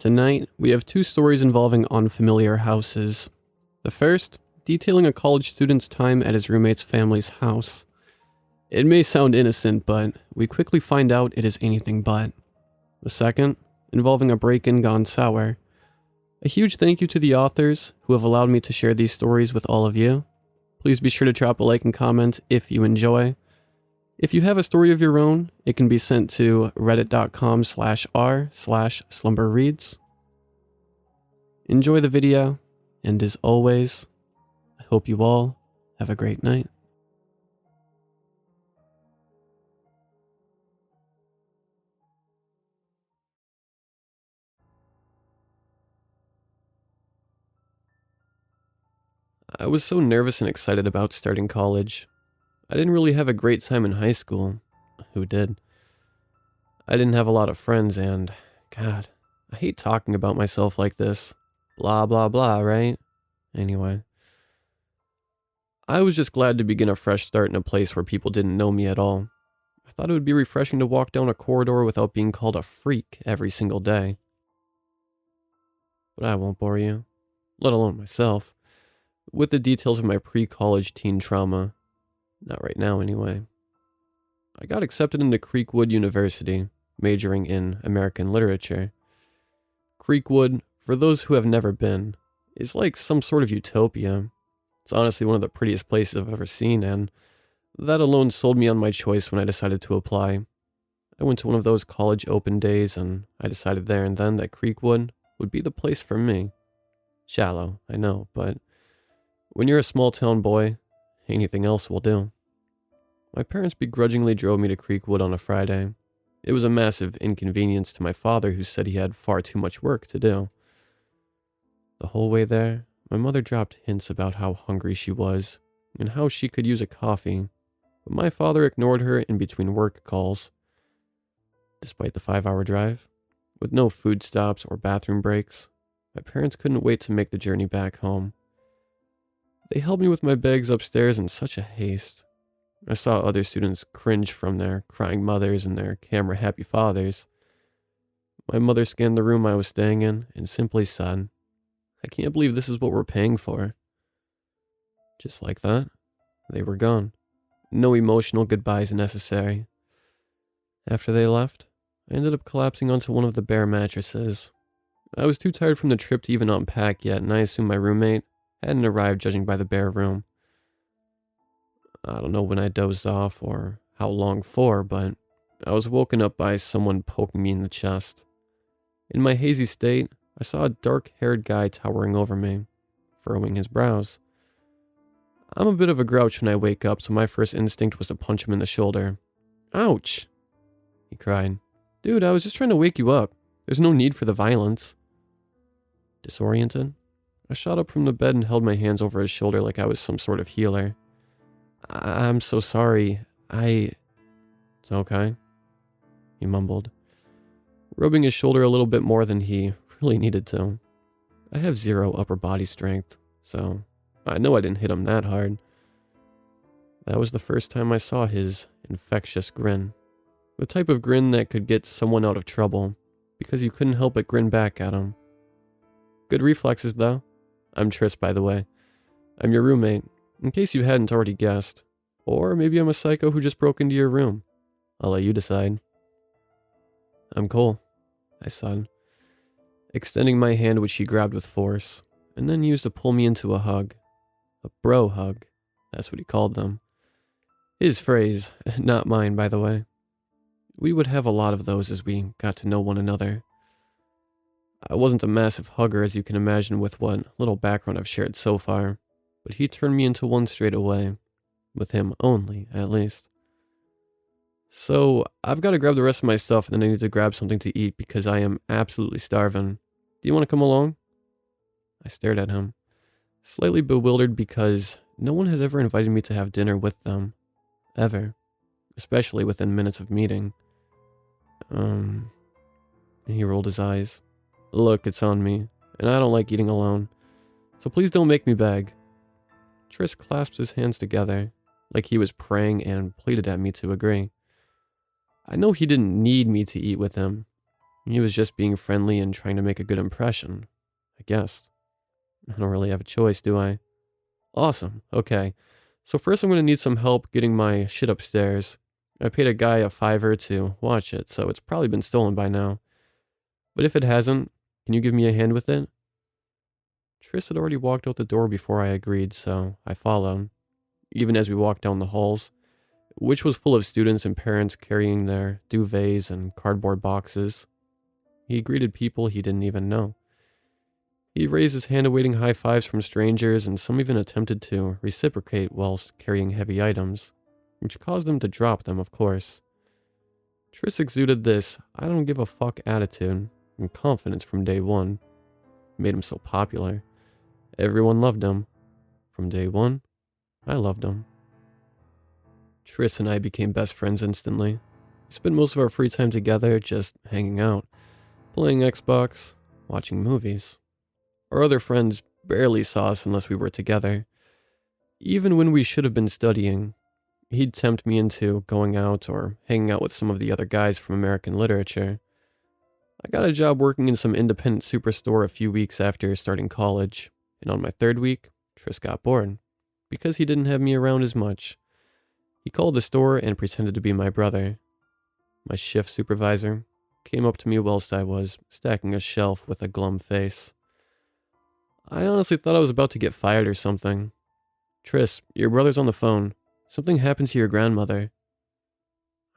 Tonight, we have two stories involving unfamiliar houses. The first, detailing a college student's time at his roommate's family's house. It may sound innocent, but we quickly find out it is anything but. The second, involving a break-in gone sour. A huge thank you to the authors who have allowed me to share these stories with all of you. Please be sure to drop a like and comment if you enjoy. If you have a story of your own, it can be sent to reddit.com/r/slumberreads. Enjoy the video, and as always, I hope you all have a great night. I was so nervous and excited about starting college. I didn't really have a great time in high school. Who did? I didn't have a lot of friends and, God, I hate talking about myself like this. Blah, blah, blah, right? Anyway. I was just glad to begin a fresh start in a place where people didn't know me at all. I thought it would be refreshing to walk down a corridor without being called a freak every single day. But I won't bore you, let alone myself, with the details of my pre-college teen trauma. Not right now, anyway. I got accepted into Creekwood University, majoring in American literature. Creekwood, for those who have never been, is like some sort of utopia. It's honestly one of the prettiest places I've ever seen, and that alone sold me on my choice when I decided to apply. I went to one of those college open days, and I decided there and then that Creekwood would be the place for me. Shallow, I know, but when you're a small town boy, anything else will do. My parents begrudgingly drove me to Creekwood on a Friday. It was a massive inconvenience to my father, who said he had far too much work to do. The whole way there, my mother dropped hints about how hungry she was and how she could use a coffee, but my father ignored her in between work calls. Despite the 5-hour drive, with no food stops or bathroom breaks, my parents couldn't wait to make the journey back home. They held me with my bags upstairs in such a haste. I saw other students cringe from their crying mothers and their camera-happy fathers. My mother scanned the room I was staying in and simply said, "I can't believe this is what we're paying for." Just like that, they were gone. No emotional goodbyes necessary. After they left, I ended up collapsing onto one of the bare mattresses. I was too tired from the trip to even unpack yet, and I assumed my roommate hadn't arrived, judging by the bare room. I don't know when I dozed off or how long for, but I was woken up by someone poking me in the chest. In my hazy state, I saw a dark-haired guy towering over me, furrowing his brows. I'm a bit of a grouch when I wake up, so my first instinct was to punch him in the shoulder. "Ouch!" he cried. "Dude, I was just trying to wake you up. There's no need for the violence." Disoriented, I shot up from the bed and held my hands over his shoulder like I was some sort of healer. I'm so sorry. It's okay," he mumbled, rubbing his shoulder a little bit more than he really needed to. I have zero upper body strength, so I know I didn't hit him that hard. That was the first time I saw his infectious grin. The type of grin that could get someone out of trouble, because you couldn't help but grin back at him. Good reflexes, though. I'm Tris, by the way. I'm your roommate, in case you hadn't already guessed. Or maybe I'm a psycho who just broke into your room. I'll let you decide. "I'm Cole," I said, extending my hand, which he grabbed with force, and then used to pull me into a hug. A bro hug, that's what he called them. His phrase, not mine, by the way. We would have a lot of those as we got to know one another. I wasn't a massive hugger, as you can imagine with what little background I've shared so far, but he turned me into one straight away. With him only, at least. So, I've got to grab the rest of my stuff, and then I need to grab something to eat because I am absolutely starving. Do you want to come along? I stared at him, slightly bewildered because no one had ever invited me to have dinner with them. Ever. Especially within minutes of meeting. And he rolled his eyes. "Look, it's on me, and I don't like eating alone, so please don't make me beg." Tris clasped his hands together, like he was praying, and pleaded at me to agree. I know he didn't need me to eat with him, He was just being friendly and trying to make a good impression, I guess. I don't really have a choice, do I? Awesome. Okay. So first I'm going to need some help getting my shit upstairs. I paid a guy a $5 to watch it, so it's probably been stolen by now. But if it hasn't, can you give me a hand with it? Triss had already walked out the door before I agreed, so I followed. Even as we walked down the halls, which was full of students and parents carrying their duvets and cardboard boxes. He greeted people he didn't even know. He raised his hand awaiting high fives from strangers, and some even attempted to reciprocate whilst carrying heavy items, which caused them to drop them, of course. Triss exuded this I don't give a fuck attitude and confidence from day one. It made him so popular. Everyone loved him. From day one, I loved him. Triss and I became best friends instantly. We spent most of our free time together just hanging out, playing Xbox, watching movies. Our other friends barely saw us unless we were together. Even when we should have been studying, he'd tempt me into going out or hanging out with some of the other guys from American literature. I got a job working in some independent superstore a few weeks after starting college, and on my third week, Triss got bored, because he didn't have me around as much. He called the store and pretended to be my brother. My shift supervisor came up to me whilst I was stacking a shelf with a glum face. I honestly thought I was about to get fired or something. Triss, your brother's on the phone. Something happened to your grandmother.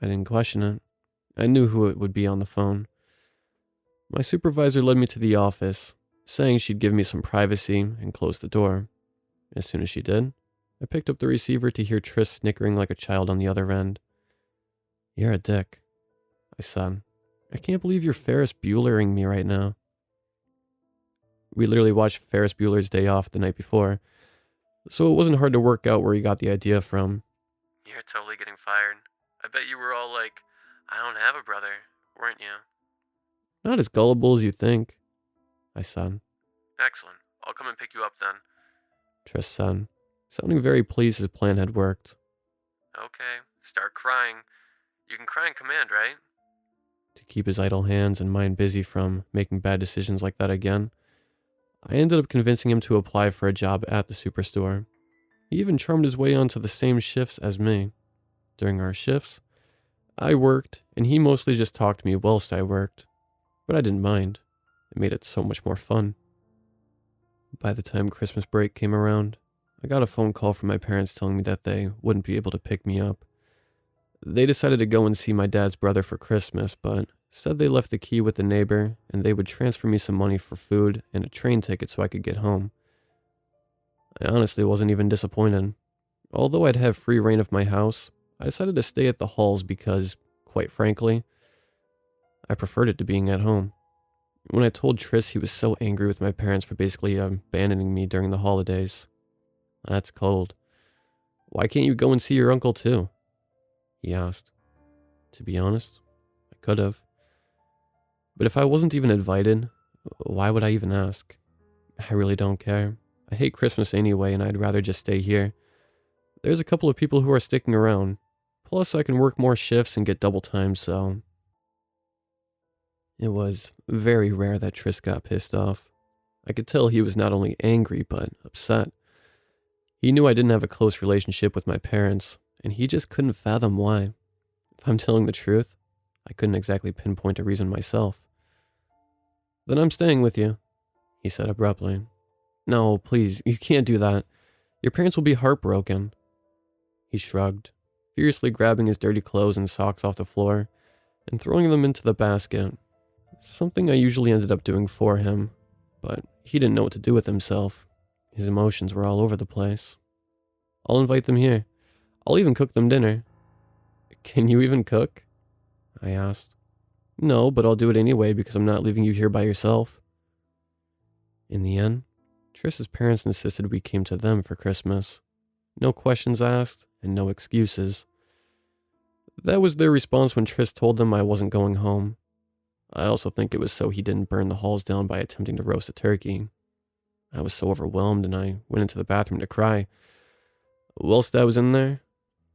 I didn't question it. I knew who it would be on the phone. My supervisor led me to the office, saying she'd give me some privacy and close the door. As soon as she did, I picked up the receiver to hear Triss snickering like a child on the other end. You're a dick, I said. I can't believe you're Ferris Buellering me right now. We literally watched Ferris Bueller's Day Off the night before, so it wasn't hard to work out where he got the idea from. You're totally getting fired. I bet you were all like, I don't have a brother, weren't you? Not as gullible as you think, I said. Excellent. I'll come and pick you up then, Triss said, sounding very pleased his plan had worked. Okay, start crying. You can cry in command, right? To keep his idle hands and mind busy from making bad decisions like that again, I ended up convincing him to apply for a job at the superstore. He even charmed his way onto the same shifts as me. During our shifts, I worked, and he mostly just talked to me whilst I worked. But I didn't mind. It made it so much more fun. By the time Christmas break came around, I got a phone call from my parents telling me that they wouldn't be able to pick me up. They decided to go and see my dad's brother for Christmas, but said they left the key with the neighbor and they would transfer me some money for food and a train ticket so I could get home. I honestly wasn't even disappointed. Although I'd have free reign of my house, I decided to stay at the halls because, quite frankly, I preferred it to being at home. When I told Triss, he was so angry with my parents for basically abandoning me during the holidays. That's cold. Why can't you go and see your uncle too? He asked. To be honest, I could have. But if I wasn't even invited, why would I even ask? I really don't care. I hate Christmas anyway, and I'd rather just stay here. There's a couple of people who are sticking around. Plus, I can work more shifts and get double time, so... It was very rare that Triss got pissed off. I could tell he was not only angry, but upset. He knew I didn't have a close relationship with my parents, and he just couldn't fathom why. If I'm telling the truth, I couldn't exactly pinpoint a reason myself. Then I'm staying with you, he said abruptly. No, please, you can't do that. Your parents will be heartbroken. He shrugged, furiously grabbing his dirty clothes and socks off the floor and throwing them into the basket. Something I usually ended up doing for him, but he didn't know what to do with himself. His emotions were all over the place. I'll invite them here. I'll even cook them dinner. Can you even cook? I asked. No, but I'll do it anyway because I'm not leaving you here by yourself. In the end, Triss's parents insisted we came to them for Christmas. No questions asked and no excuses. That was their response when Triss told them I wasn't going home. I also think it was so he didn't burn the halls down by attempting to roast a turkey. I was so overwhelmed and I went into the bathroom to cry. Whilst I was in there,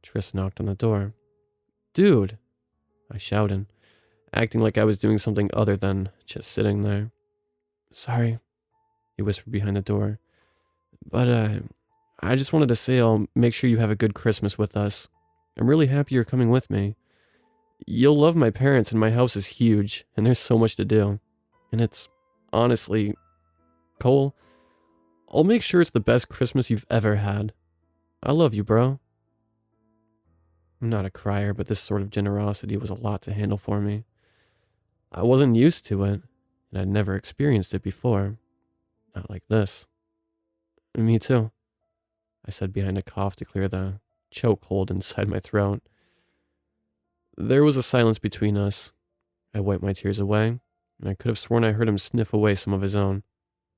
Triss knocked on the door. Dude, I shouted. acting like I was doing something other than just sitting there. "Sorry," he whispered behind the door, "but I just wanted to say I'll make sure you have a good Christmas with us. I'm really happy you're coming with me. You'll love my parents, and my house is huge, and there's so much to do. And it's, honestly, Cole, I'll make sure it's the best Christmas you've ever had. I love you, bro." I'm not a crier, but this sort of generosity was a lot to handle for me. I wasn't used to it, and I'd never experienced it before. Not like this. "Me too," I said behind a cough to clear the chokehold inside my throat. There was a silence between us. I wiped my tears away, and I could have sworn I heard him sniff away some of his own.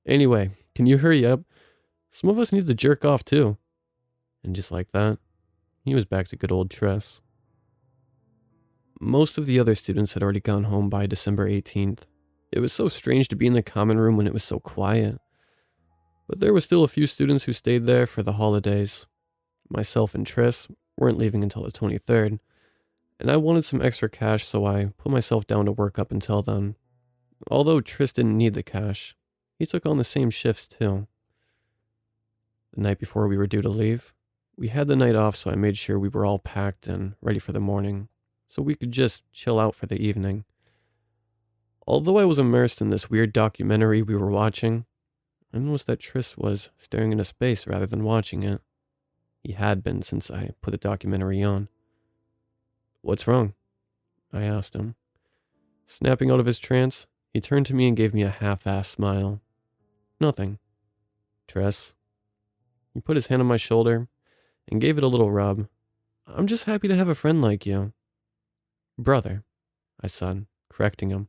"Anyway, can you hurry up? Some of us need to jerk off too." And just like that, he was back to good old Tress. Most of the other students had already gone home by December 18th. It was so strange to be in the common room when it was so quiet. But there were still a few students who stayed there for the holidays. Myself and Triss weren't leaving until the 23rd, and I wanted some extra cash, so I put myself down to work up until then. Although Triss didn't need the cash, he took on the same shifts too. The night before we were due to leave, we had the night off, so I made sure we were all packed and ready for the morning, so we could just chill out for the evening. Although I was immersed in this weird documentary we were watching, I noticed that Triss was staring into space rather than watching it. He had been since I put the documentary on. "What's wrong?" I asked him. Snapping out of his trance, he turned to me and gave me a half-assed smile. "Nothing." "Triss." He put his hand on my shoulder and gave it a little rub. "I'm just happy to have a friend like you." "Brother," I said, correcting him.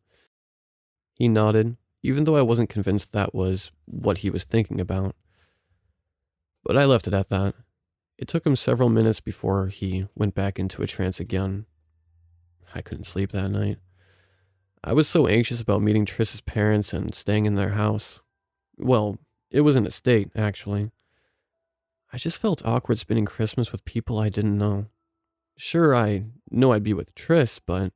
He nodded, even though I wasn't convinced that was what he was thinking about. But I left it at that. It took him several minutes before he went back into a trance again. I couldn't sleep that night. I was so anxious about meeting Triss's parents and staying in their house. Well, it was an estate, actually. I just felt awkward spending Christmas with people I didn't know. Sure, I know I'd be with Triss, but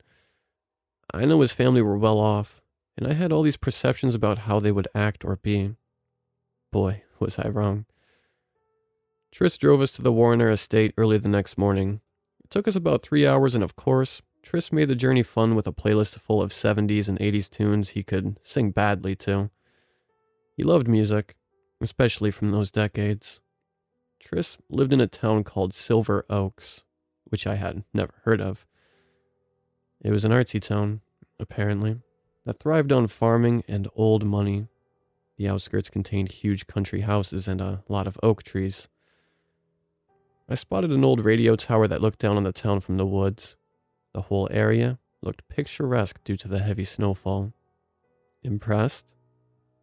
I know his family were well off, and I had all these perceptions about how they would act or be. Boy, was I wrong. Triss drove us to the Warner estate early the next morning. It took us about 3 hours, and of course, Triss made the journey fun with a playlist full of 70s and 80s tunes he could sing badly to. He loved music, especially from those decades. Triss lived in a town called Silver Oaks, which I had never heard of. It was an artsy town, apparently, that thrived on farming and old money. The outskirts contained huge country houses and a lot of oak trees. I spotted an old radio tower that looked down on the town from the woods. The whole area looked picturesque due to the heavy snowfall. "Impressed?"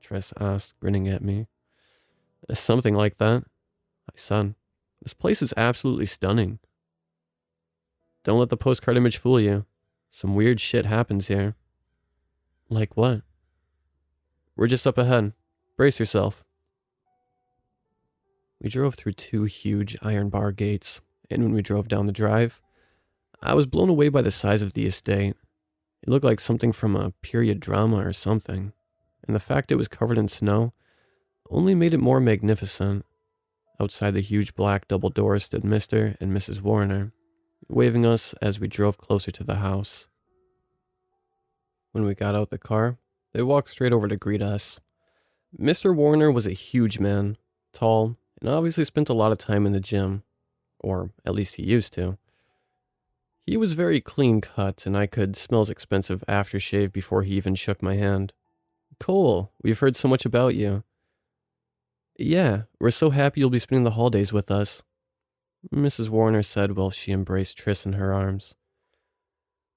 Triss asked, grinning at me. "Something like that," I said. "This place is absolutely stunning." "Don't let the postcard image fool you. Some weird shit happens here." "Like what?" "We're just up ahead. Brace yourself." We drove through 2 huge iron bar gates, and when we drove down the drive, I was blown away by the size of the estate. It looked like something from a period drama or something, and the fact it was covered in snow only made it more magnificent. Outside the huge black double doors stood Mr. and Mrs. Warner, waving us as we drove closer to the house. When we got out the car, they walked straight over to greet us. Mr. Warner was a huge man, tall, and obviously spent a lot of time in the gym, or at least he used to. He was very clean cut, and I could smell his expensive aftershave before he even shook my hand. "Cole, we've heard so much about you." "Yeah, we're so happy you'll be spending the holidays with us," Mrs. Warner said while she embraced Triss in her arms.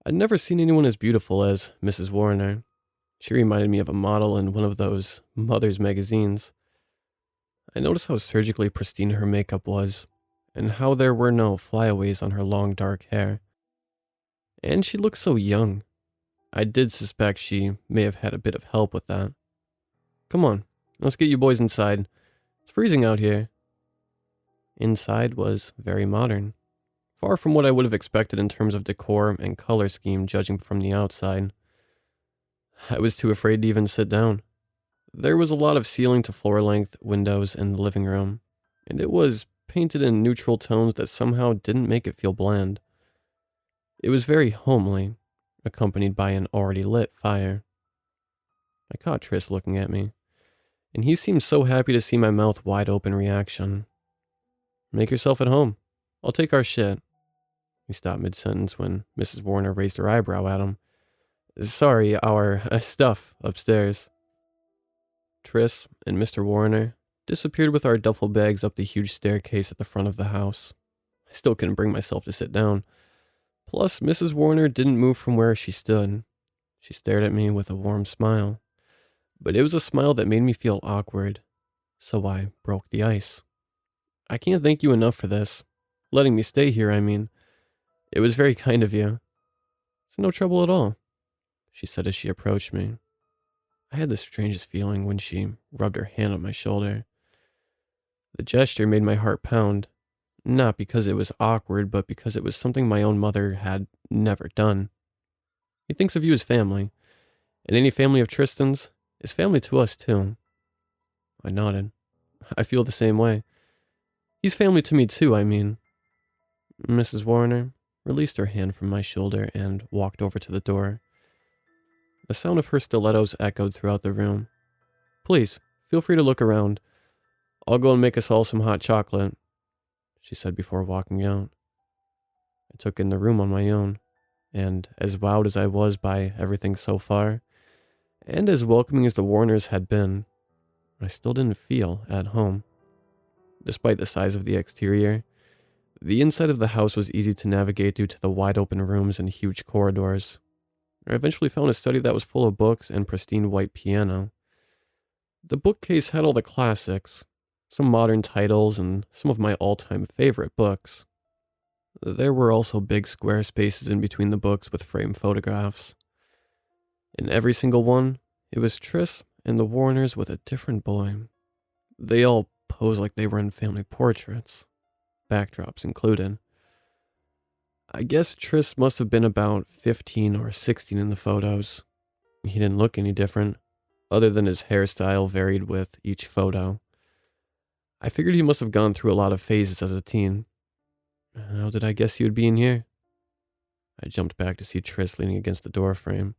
I'd never seen anyone as beautiful as Mrs. Warner. She reminded me of a model in one of those mother's magazines. I noticed how surgically pristine her makeup was, and how there were no flyaways on her long dark hair. And she looked so young. I did suspect she may have had a bit of help with that. "Come on, let's get you boys inside. It's freezing out here." Inside was very modern, far from what I would have expected in terms of decor and color scheme judging from the outside. I was too afraid to even sit down. There was a lot of ceiling to floor length windows in the living room, and it was painted in neutral tones that somehow didn't make it feel bland. It was very homely, accompanied by an already lit fire. I caught Tris looking at me, and he seemed so happy to see my mouth wide open reaction. Make yourself at home. I'll take our shit. He stopped mid-sentence when Mrs. Warner raised her eyebrow at him. Sorry, our stuff upstairs. Tris and Mr. Warner disappeared with our duffel bags up the huge staircase at the front of the house. I still couldn't bring myself to sit down. Plus, Mrs. Warner didn't move from where she stood. She stared at me with a warm smile. But it was a smile that made me feel awkward, so I broke the ice. I can't thank you enough for this. Letting me stay here, I mean. It was very kind of you. It's no trouble at all, she said as she approached me. I had the strangest feeling when she rubbed her hand on my shoulder. The gesture made my heart pound, not because it was awkward, but because it was something my own mother had never done. He thinks of you as family, and any family of Tristan's is family to us too. I nodded. I feel the same way. He's family to me too, I mean. Mrs. Warner released her hand from my shoulder and walked over to the door. The sound of her stilettos echoed throughout the room. Please, feel free to look around. I'll go and make us all some hot chocolate, she said before walking out. I took in the room on my own, and as wowed as I was by everything so far, and as welcoming as the Warners had been, I still didn't feel at home. Despite the size of the exterior, the inside of the house was easy to navigate due to the wide open rooms and huge corridors. I eventually found a study that was full of books and pristine white piano. The bookcase had all the classics, some modern titles, and some of my all-time favorite books. There were also big square spaces in between the books with framed photographs. In every single one, it was Tris and the Warners with a different boy. They all posed like they were in family portraits, backdrops included. I guess Tris must have been about 15 or 16 in the photos. He didn't look any different, other than his hairstyle varied with each photo. I figured he must have gone through a lot of phases as a teen. How did I guess he would be in here? I jumped back to see Tris leaning against the door frame.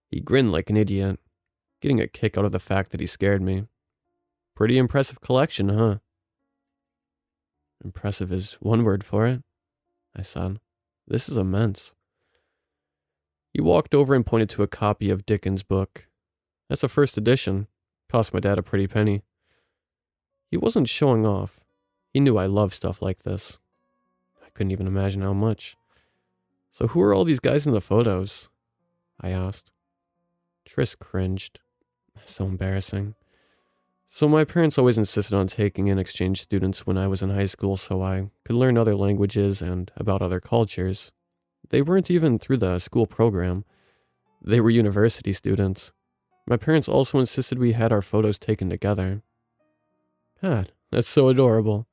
He grinned like an idiot, getting a kick out of the fact that he scared me. Pretty impressive collection, huh? Impressive is one word for it, I said. This is immense. He walked over and pointed to a copy of Dickens' book. That's a first edition. Cost my dad a pretty penny. He wasn't showing off. He knew I loved stuff like this. I couldn't even imagine how much. So who are all these guys in the photos? I asked. Tris cringed. So embarrassing. So my parents always insisted on taking in exchange students when I was in high school so I could learn other languages and about other cultures. They weren't even through the school program. They were university students. My parents also insisted we had our photos taken together. God, that's so adorable,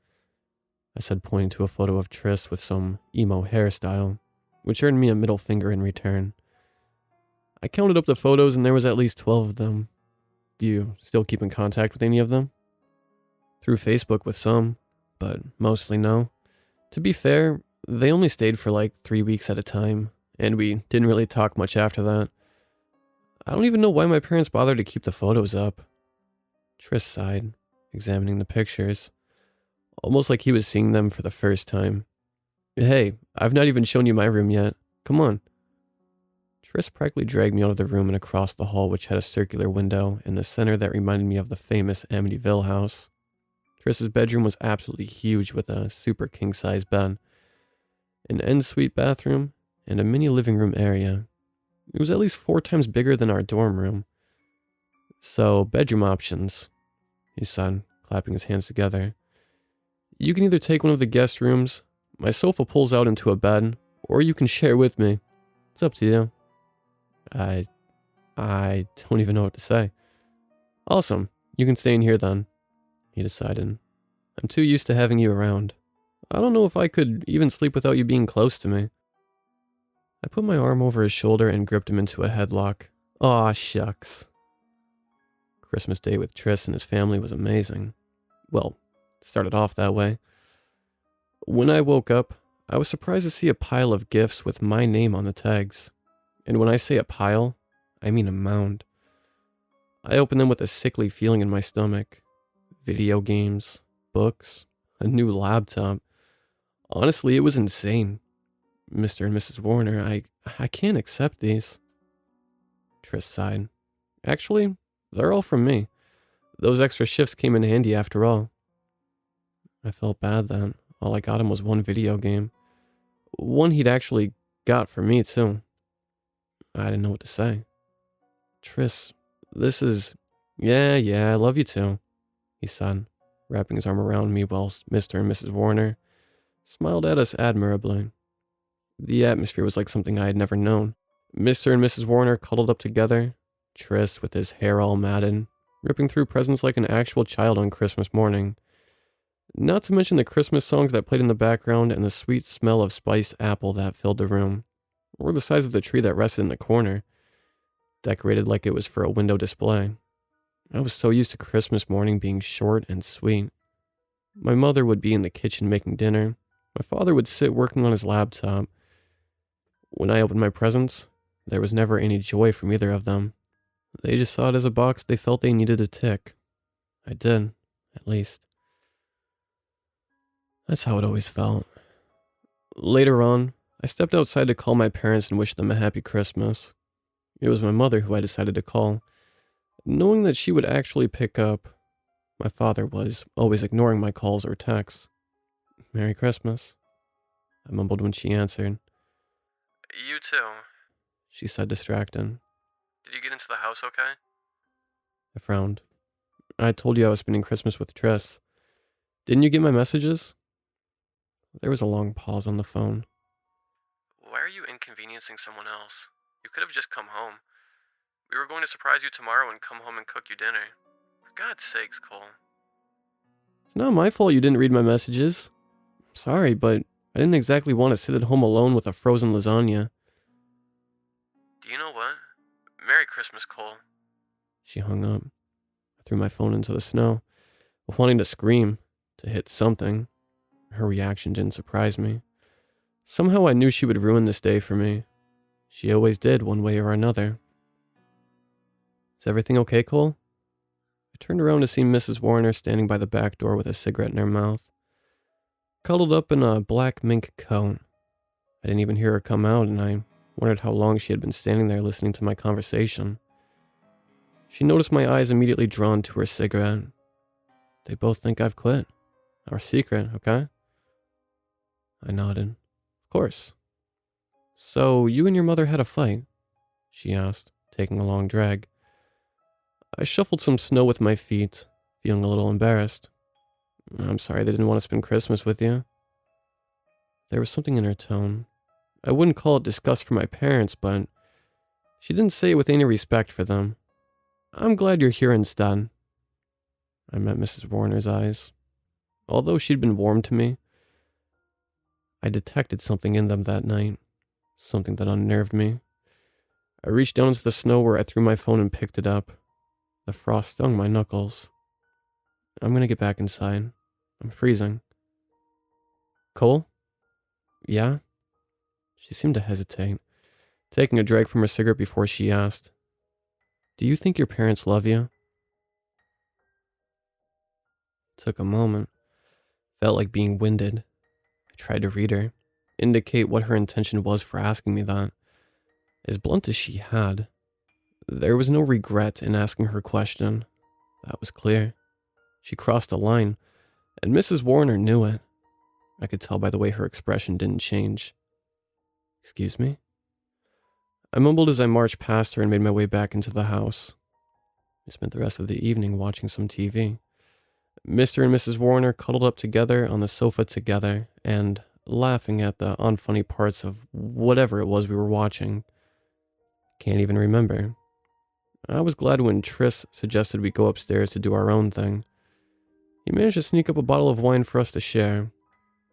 I said, pointing to a photo of Tris with some emo hairstyle, which earned me a middle finger in return. I counted up the photos and there was at least 12 of them. Do you still keep in contact with any of them? Through Facebook with some, but mostly no. To be fair, they only stayed for like 3 weeks at a time, and we didn't really talk much after that. I don't even know why my parents bothered to keep the photos up. Tris sighed, examining the pictures, almost like he was seeing them for the first time. Hey, I've not even shown you my room yet. Come on. Tris practically dragged me out of the room and across the hall, which had a circular window in the center that reminded me of the famous Amityville house. Tris's bedroom was absolutely huge with a super king-size bed, an ensuite bathroom, and a mini living room area. It was at least 4 times bigger than our dorm room. So, bedroom options, he said, clapping his hands together. You can either take one of the guest rooms, my sofa pulls out into a bed, or you can share with me. It's up to you. I don't even know what to say. Awesome. You can stay in here then, he decided. I'm too used to having you around. I don't know if I could even sleep without you being close to me. I put my arm over his shoulder and gripped him into a headlock, Aw, shucks. Christmas Day with Tris and his family was amazing. Well, it started off that way. When I woke up, I was surprised to see a pile of gifts with my name on the tags. And when I say a pile, I mean a mound. I opened them with a sickly feeling in my stomach. Video games, books, a new laptop. Honestly, it was insane. Mr. and Mrs. Warner, I can't accept these. Tris sighed. Actually, they're all from me. Those extra shifts came in handy after all. I felt bad then. All I got him was one video game. One he'd actually got for me, too. I didn't know what to say. Tris, this is... Yeah, I love you too, he said, wrapping his arm around me while Mr. and Mrs. Warner smiled at us admirably. The atmosphere was like something I had never known. Mr. and Mrs. Warner cuddled up together, Tris with his hair all matted, ripping through presents like an actual child on Christmas morning. Not to mention the Christmas songs that played in the background and the sweet smell of spiced apple that filled the room, or the size of the tree that rested in the corner, decorated like it was for a window display. I was so used to Christmas morning being short and sweet. My mother would be in the kitchen making dinner. My father would sit working on his laptop. When I opened my presents, there was never any joy from either of them. They just saw it as a box they felt they needed to tick. I did, at least. That's how it always felt. Later on, I stepped outside to call my parents and wish them a happy Christmas. It was my mother who I decided to call. Knowing that she would actually pick up, my father was always ignoring my calls or texts. Merry Christmas, I mumbled when she answered. You too, she said, distracted. Did you get into the house okay? I frowned. I told you I was spending Christmas with Tris. Didn't you get my messages? There was a long pause on the phone. Why are you inconveniencing someone else? You could have just come home. We were going to surprise you tomorrow and come home and cook you dinner. For God's sakes, Cole. It's not my fault you didn't read my messages. I'm sorry, but I didn't exactly want to sit at home alone with a frozen lasagna. Do you know what? Merry Christmas, Cole. She hung up. I threw my phone into the snow, wanting to scream, to hit something. Her reaction didn't surprise me. Somehow I knew she would ruin this day for me. She always did, one way or another. Is everything okay, Cole? I turned around to see Mrs. Warner standing by the back door with a cigarette in her mouth, cuddled up in a black mink coat. I didn't even hear her come out, and I wondered how long she had been standing there listening to my conversation. She noticed my eyes immediately drawn to her cigarette. They both think I've quit. Our secret, okay? I nodded. Of course. So, you and your mother had a fight? She asked, taking a long drag. I shuffled some snow with my feet, feeling a little embarrassed. I'm sorry they didn't want to spend Christmas with you. There was something in her tone. I wouldn't call it disgust for my parents, but she didn't say it with any respect for them. I'm glad you're here instead. I met Mrs. Warner's eyes. Although she'd been warm to me, I detected something in them that night, something that unnerved me. I reached down into the snow where I threw my phone and picked it up. The frost stung my knuckles. I'm gonna get back inside. I'm freezing. Cole? Yeah? She seemed to hesitate, taking a drag from her cigarette before she asked, Do you think your parents love you? It took a moment. Felt like being winded. I tried to read her, indicate what her intention was for asking me that. As blunt as she had, there was no regret in asking her question. That was clear. She crossed a line, and Mrs. Warner knew it. I could tell by the way her expression didn't change. Excuse me? I mumbled as I marched past her and made my way back into the house. I spent the rest of the evening watching some TV. Mr. and Mrs. Warner cuddled up together on the sofa together and laughing at the unfunny parts of whatever it was we were watching. Can't even remember. I was glad when Tris suggested we go upstairs to do our own thing. He managed to sneak up a bottle of wine for us to share.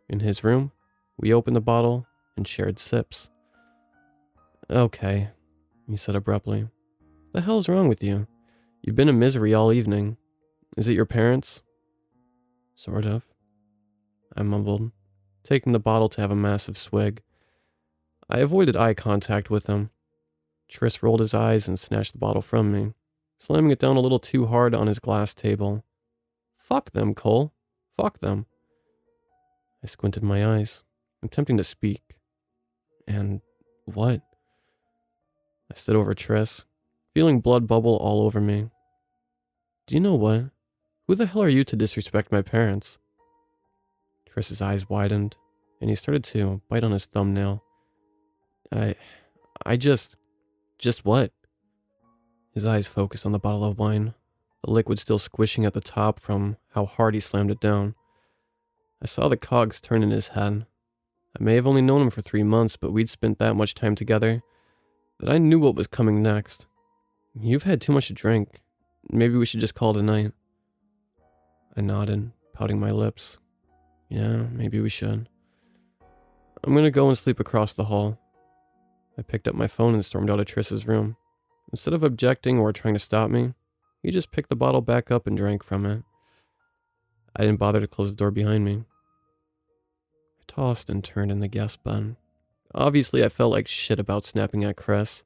In his room, we opened the bottle and shared sips. Okay, he said abruptly. The hell's wrong with you? You've been in misery all evening. Is it your parents? Sort of, I mumbled, taking the bottle to have a massive swig. I avoided eye contact with him. Tris rolled his eyes and snatched the bottle from me, slamming it down a little too hard on his glass table. Fuck them, Cole. Fuck them. I squinted my eyes, attempting to speak. And what? I stood over Tris, feeling blood bubble all over me. Do you know what? Who the hell are you to disrespect my parents? Tris's eyes widened, and he started to bite on his thumbnail. I just what? His eyes focused on the bottle of wine, the liquid still squishing at the top from how hard he slammed it down. I saw the cogs turn in his head. I may have only known him for 3 months, but we'd spent that much time together that I knew what was coming next. You've had too much to drink. Maybe we should just call it a night. I nodded, pouting my lips. Yeah, maybe we should. I'm gonna go and sleep across the hall. I picked up my phone and stormed out of Tris's room. Instead of objecting or trying to stop me, he just picked the bottle back up and drank from it. I didn't bother to close the door behind me. I tossed and turned in the guest bed. Obviously, I felt like shit about snapping at Chris,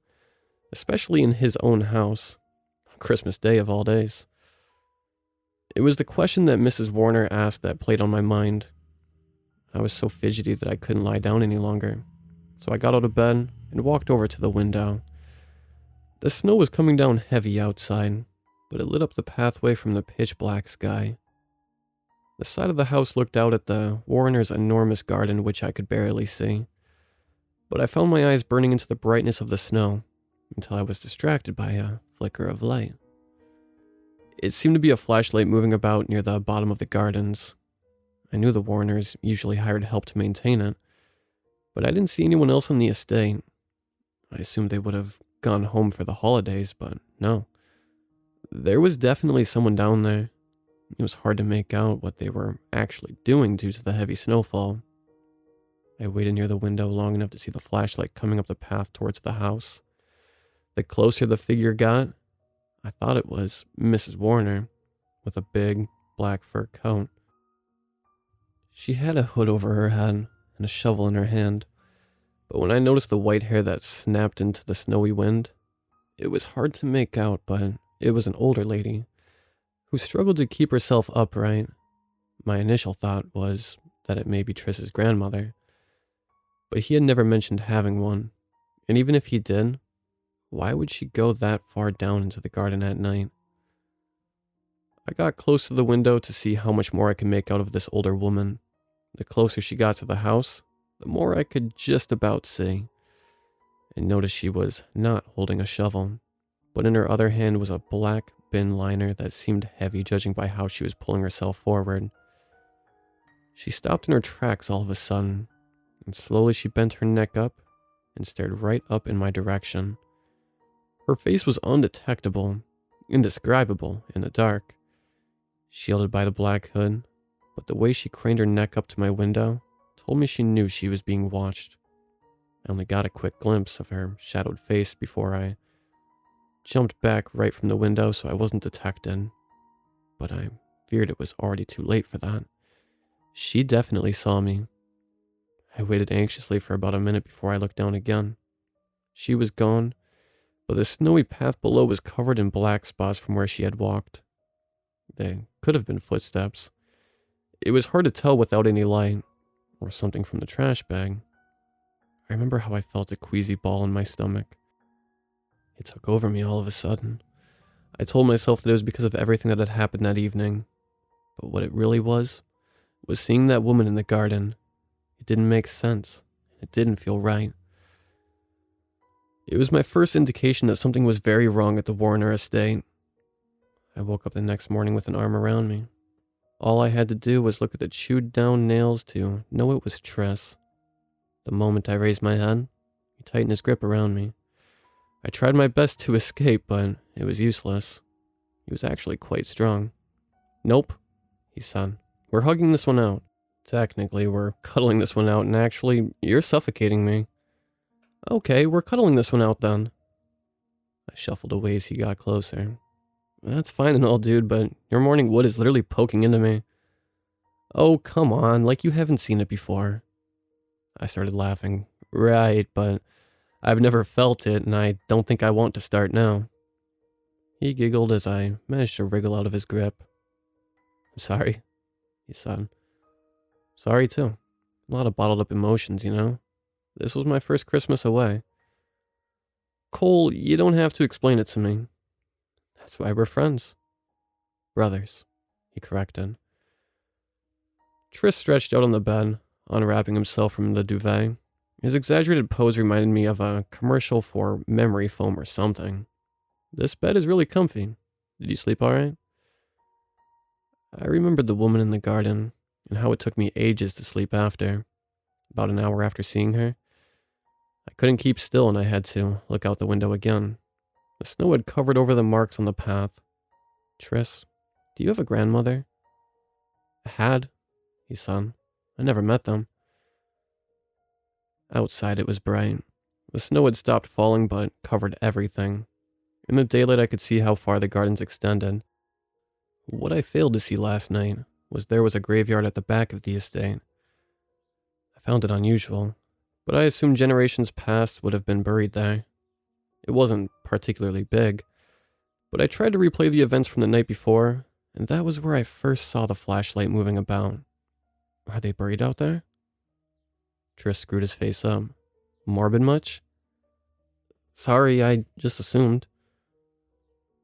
especially in his own house, on Christmas Day of all days. It was the question that Mrs. Warner asked that played on my mind. I was so fidgety that I couldn't lie down any longer, so I got out of bed and walked over to the window. The snow was coming down heavy outside, but it lit up the pathway from the pitch-black sky. The side of the house looked out at the Warners' enormous garden, which I could barely see. But I found my eyes burning into the brightness of the snow until I was distracted by a flicker of light. It seemed to be a flashlight moving about near the bottom of the gardens. I knew the Warners usually hired help to maintain it, but I didn't see anyone else on the estate. I assumed they would have gone home for the holidays, but no. There was definitely someone down there. It was hard to make out what they were actually doing due to the heavy snowfall. I waited near the window long enough to see the flashlight coming up the path towards the house. The closer the figure got, I thought it was Mrs. Warner, with a big, black fur coat. She had a hood over her head and a shovel in her hand, but when I noticed the white hair that snapped into the snowy wind, it was hard to make out, but it was an older lady who struggled to keep herself upright. My initial thought was that it may be Triss's grandmother, but he had never mentioned having one, and even if he did, why would she go that far down into the garden at night? I got close to the window to see how much more I could make out of this older woman. The closer she got to the house, the more I could just about see, and noticed she was not holding a shovel, but in her other hand was a black bin liner that seemed heavy judging by how she was pulling herself forward. She stopped in her tracks all of a sudden, and slowly she bent her neck up and stared right up in my direction. Her face was undetectable, indescribable in the dark, shielded by the black hood, but the way she craned her neck up to my window told me she knew she was being watched. I only got a quick glimpse of her shadowed face before I jumped back right from the window so I wasn't detected, but I feared it was already too late for that. She definitely saw me. I waited anxiously for about a minute before I looked down again. She was gone, but the snowy path below was covered in black spots from where she had walked. They could have been footsteps. It was hard to tell without any light, or something from the trash bag. I remember how I felt a queasy ball in my stomach. It took over me all of a sudden. I told myself that it was because of everything that had happened that evening, but what it really was seeing that woman in the garden. It didn't make sense. It didn't feel right. It was my first indication that something was very wrong at the Warner estate. I woke up the next morning with an arm around me. All I had to do was look at the chewed down nails to know it was Triss. The moment I raised my head, he tightened his grip around me. I tried my best to escape, but it was useless. He was actually quite strong. Nope, he said. We're hugging this one out. Technically, we're cuddling this one out, and actually, you're suffocating me. Okay, we're cuddling this one out then. I shuffled away as he got closer. That's fine and all, dude, but your morning wood is literally poking into me. Oh, come on, like you haven't seen it before. I started laughing. Right, but I've never felt it, and I don't think I want to start now. He giggled as I managed to wriggle out of his grip. I'm sorry, he said. Sorry, too. A lot of bottled up emotions, you know? This was my first Christmas away. Cole, you don't have to explain it to me. That's why we're friends. Brothers, he corrected. Tris stretched out on the bed, unwrapping himself from the duvet. His exaggerated pose reminded me of a commercial for memory foam or something. This bed is really comfy. Did you sleep all right? I remembered the woman in the garden and how it took me ages to sleep after. About an hour after seeing her, I couldn't keep still and I had to look out the window again. The snow had covered over the marks on the path. Tris, do you have a grandmother? I had, he said. I never met them. Outside it was bright. The snow had stopped falling but covered everything. In the daylight I could see how far the gardens extended. What I failed to see last night was there was a graveyard at the back of the estate. I found it unusual, but I assumed generations past would have been buried there. It wasn't particularly big, but I tried to replay the events from the night before, and that was where I first saw the flashlight moving about. Are they buried out there? Tris screwed his face up. Morbid much? Sorry, I just assumed.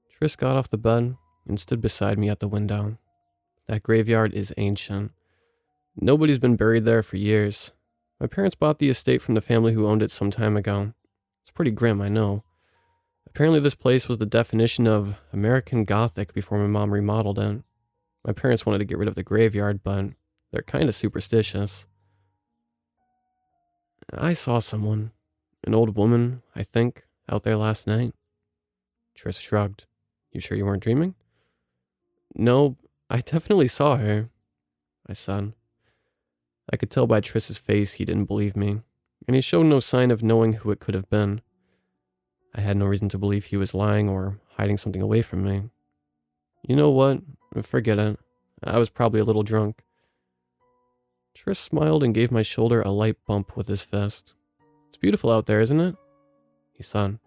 Tris got off the bed and stood beside me at the window. That graveyard is ancient. Nobody's been buried there for years. My parents bought the estate from the family who owned it some time ago. It's pretty grim, I know. Apparently this place was the definition of American Gothic before my mom remodeled it. My parents wanted to get rid of the graveyard, but they're kind of superstitious. I saw someone, an old woman, I think, out there last night. Tris shrugged. You sure you weren't dreaming? No, I definitely saw her, I said. I could tell by Tris's face he didn't believe me, and he showed no sign of knowing who it could have been. I had no reason to believe he was lying or hiding something away from me. You know what? Forget it. I was probably a little drunk. Tris smiled and gave my shoulder a light bump with his fist. It's beautiful out there, isn't it? He said,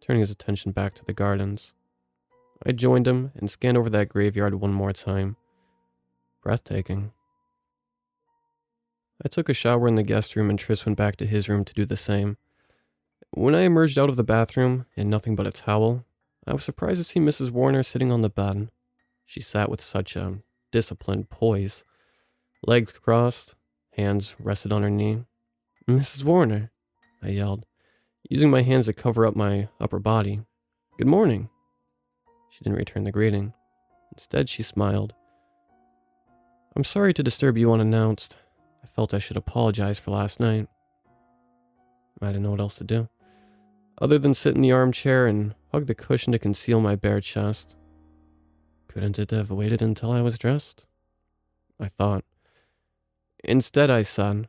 turning his attention back to the gardens. I joined him and scanned over that graveyard one more time. Breathtaking. I took a shower in the guest room and Tris went back to his room to do the same. When I emerged out of the bathroom in nothing but a towel, I was surprised to see Mrs. Warner sitting on the bed. She sat with such a disciplined poise. Legs crossed, hands rested on her knee. Mrs. Warner, I yelled, using my hands to cover up my upper body. Good morning. She didn't return the greeting. Instead, she smiled. I'm sorry to disturb you unannounced. I felt I should apologize for last night. I didn't know what else to do, other than sit in the armchair and hug the cushion to conceal my bare chest. Couldn't it have waited until I was dressed? I thought. Instead, I said,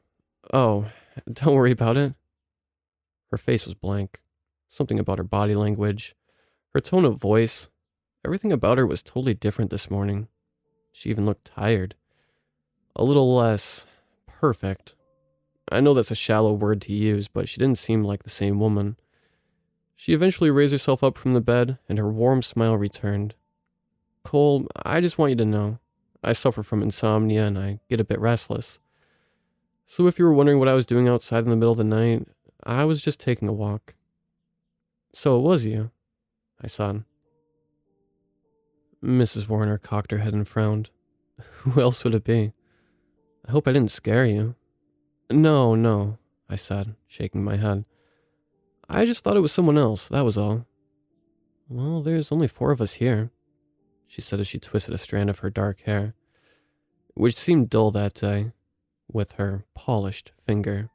Oh, don't worry about it. Her face was blank. Something about her body language, her tone of voice, everything about her was totally different this morning. She even looked tired. A little less perfect. I know that's a shallow word to use, but she didn't seem like the same woman. She eventually raised herself up from the bed, and her warm smile returned. Cole, I just want you to know, I suffer from insomnia and I get a bit restless. So if you were wondering what I was doing outside in the middle of the night, I was just taking a walk. So it was you, I said. Mrs. Warner cocked her head and frowned. Who else would it be? I hope I didn't scare you. No, I said, shaking my head. I just thought it was someone else, that was all. Well, there's only 4 of us here, she said as she twisted a strand of her dark hair, which seemed dull that day, with her polished finger.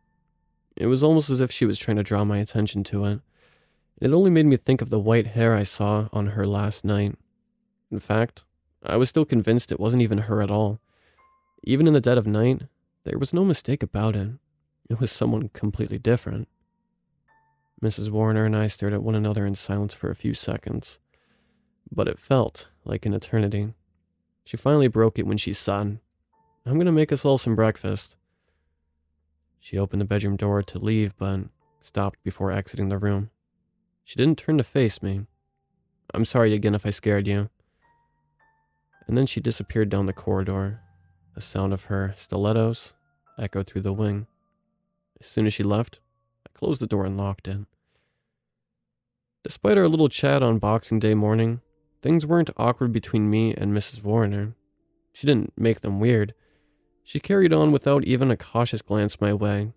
It was almost as if she was trying to draw my attention to it. It only made me think of the white hair I saw on her last night. In fact, I was still convinced it wasn't even her at all. Even in the dead of night, there was no mistake about it. It was someone completely different. Mrs. Warner and I stared at one another in silence for a few seconds, but it felt like an eternity. She finally broke it when she said, "I'm gonna make us all some breakfast." She opened the bedroom door to leave, but stopped before exiting the room. She didn't turn to face me. "I'm sorry again if I scared you." And then she disappeared down the corridor. The sound of her stilettos echoed through the wing. As soon as she left, I closed the door and locked it. Despite our little chat on Boxing Day morning, things weren't awkward between me and Mrs. Warner. She didn't make them weird. She carried on without even a cautious glance my way.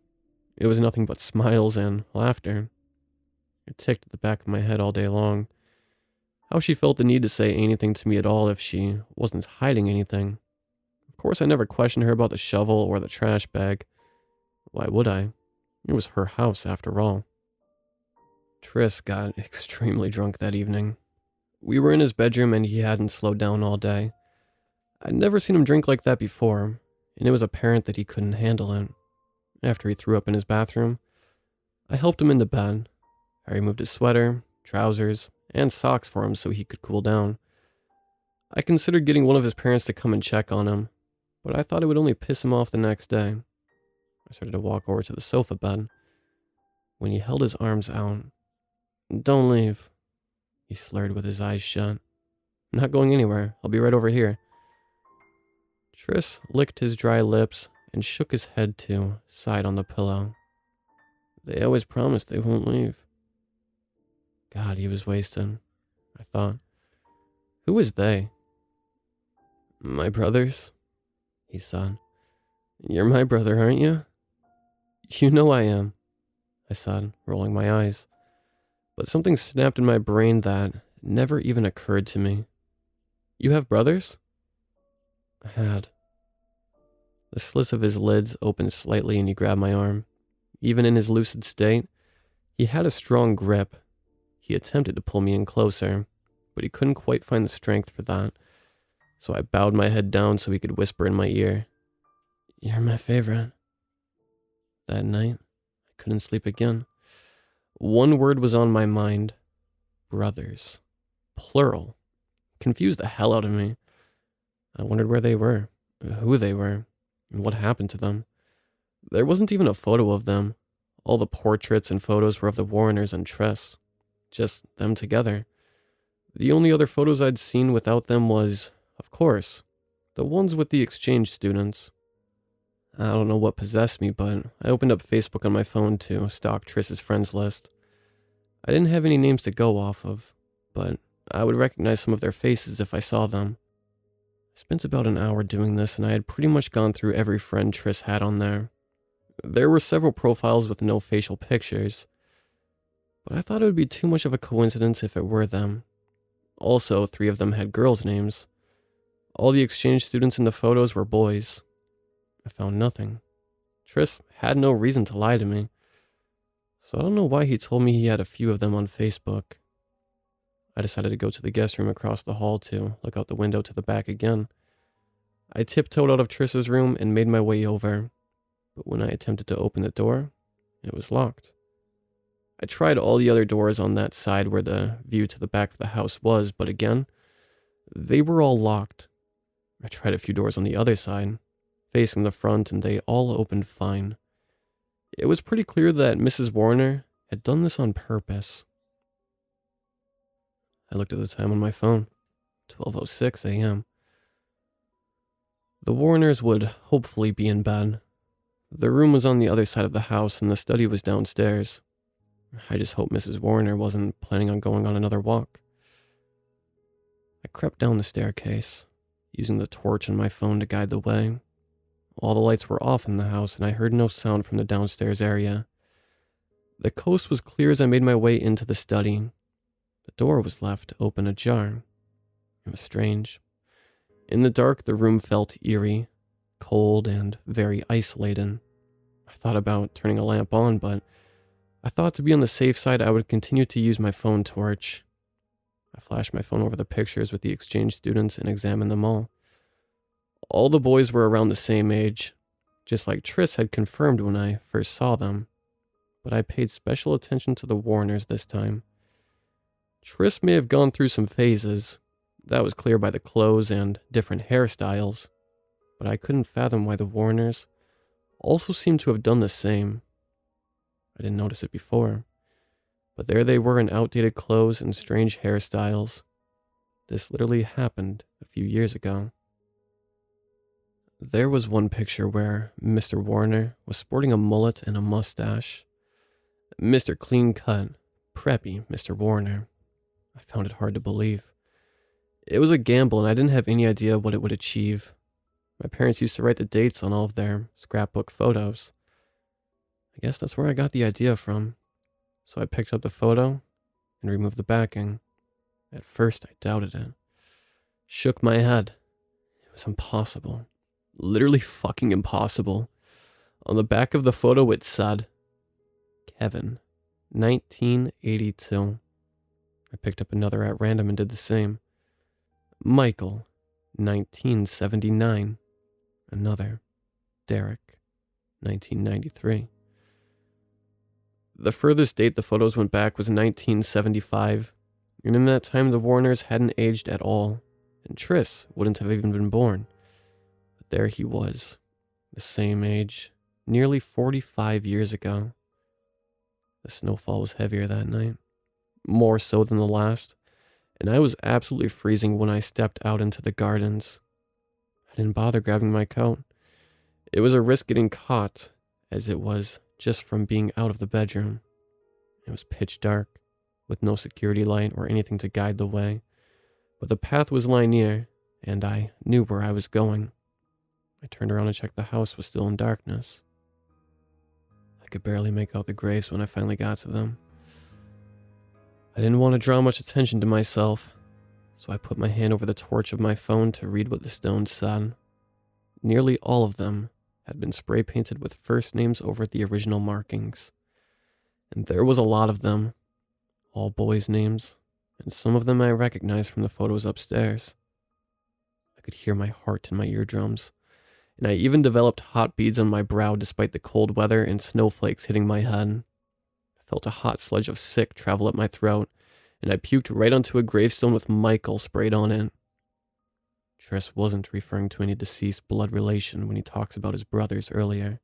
It was nothing but smiles and laughter. It ticked at the back of my head all day long. How she felt the need to say anything to me at all if she wasn't hiding anything. Of course, I never questioned her about the shovel or the trash bag. Why would I? It was her house, after all. Tris got extremely drunk that evening. We were in his bedroom and he hadn't slowed down all day. I'd never seen him drink like that before, and it was apparent that he couldn't handle it. After he threw up in his bathroom, I helped him into bed. I removed his sweater, trousers, and socks for him so he could cool down. I considered getting one of his parents to come and check on him, but I thought it would only piss him off the next day. I started to walk over to the sofa bed when he held his arms out. "Don't leave," he slurred with his eyes shut. "I'm not going anywhere. I'll be right over here." Tris licked his dry lips and shook his head to side on the pillow. "They always promise they won't leave." God, he was wasted, I thought. Who is they? "My brothers," he said. "You're my brother, aren't you?" "You know I am," I said, rolling my eyes. But something snapped in my brain that never even occurred to me. "You have brothers?" I had. The slits of his lids opened slightly and he grabbed my arm. Even in his lucid state, he had a strong grip. He attempted to pull me in closer, but he couldn't quite find the strength for that. So I bowed my head down so he could whisper in my ear, "You're my favorite." That night, I couldn't sleep again. One word was on my mind. Brothers. Plural. Confused the hell out of me. I wondered where they were, who they were, and what happened to them. There wasn't even a photo of them. All the portraits and photos were of the Warreners and Tress. Just them together. The only other photos I'd seen without them was, of course, the ones with the exchange students. I don't know what possessed me, but I opened up Facebook on my phone to stalk Triss's friends list. I didn't have any names to go off of, but I would recognize some of their faces if I saw them. I spent about an hour doing this, and I had pretty much gone through every friend Triss had on there. There were several profiles with no facial pictures, but I thought it would be too much of a coincidence if it were them. Also, 3 of them had girls' names. All the exchange students in the photos were boys. I found nothing. Triss had no reason to lie to me, so I don't know why he told me he had a few of them on Facebook. I decided to go to the guest room across the hall to look out the window to the back again. I tiptoed out of Triss's room and made my way over, but when I attempted to open the door, it was locked. I tried all the other doors on that side where the view to the back of the house was, but again, they were all locked. I tried a few doors on the other side, facing the front, and they all opened fine. It was pretty clear that Mrs. Warner had done this on purpose. I looked at the time on my phone, 12:06 a.m. The Warners would hopefully be in bed. The room was on the other side of the house and the study was downstairs. I just hoped Mrs. Warner wasn't planning on going on another walk. I crept down the staircase, using the torch on my phone to guide the way. All the lights were off in the house and I heard no sound from the downstairs area. The coast was clear as I made my way into the study. The door was left open ajar. It was strange. In the dark, the room felt eerie, cold, and very isolated. I thought about turning a lamp on, but I thought to be on the safe side, I would continue to use my phone torch. I flashed my phone over the pictures with the exchange students and examined them all. All the boys were around the same age, just like Triss had confirmed when I first saw them. but I paid special attention to the Warners this time. Tris may have gone through some phases. That was clear by the clothes and different hairstyles, but I couldn't fathom why the Warners also seemed to have done the same. I didn't notice it before, but there they were in outdated clothes and strange hairstyles. This literally happened a few years ago. There was one picture where Mr. Warner was sporting a mullet and a mustache. Mr. Clean Cut, preppy Mr. Warner. I found it hard to believe. It was a gamble and I didn't have any idea what it would achieve. My parents used to write the dates on all of their scrapbook photos. I guess that's where I got the idea from. So I picked up the photo and removed the backing. At first I doubted it. Shook my head. It was impossible. Literally fucking impossible. On the back of the photo it said, Kevin, 1982. I picked up another at random and did the same. Michael, 1979. Another. Derek, 1993. The furthest date the photos went back was 1975, and in that time the Warners hadn't aged at all, and Tris wouldn't have even been born. But there he was, the same age, nearly 45 years ago. The snowfall was heavier that night, more so than the last, and I was absolutely freezing when I stepped out into the gardens. I didn't bother grabbing my coat. It was a risk getting caught, as it was just from being out of the bedroom. It was pitch dark, with no security light or anything to guide the way, but the path was linear, and I knew where I was going. I turned around and checked the house was still in darkness. I could barely make out the graves when I finally got to them. I didn't want to draw much attention to myself, so I put my hand over the torch of my phone to read what the stones said. Nearly all of them had been spray painted with first names over the original markings. And there was a lot of them, all boys' names, and some of them I recognized from the photos upstairs. I could hear my heart in my eardrums, and I even developed hot beads on my brow despite the cold weather and snowflakes hitting my head. I felt a hot sludge of sick travel up my throat, and I puked right onto a gravestone with Michael sprayed on it. Tris wasn't referring to any deceased blood relation when he talks about his brothers earlier.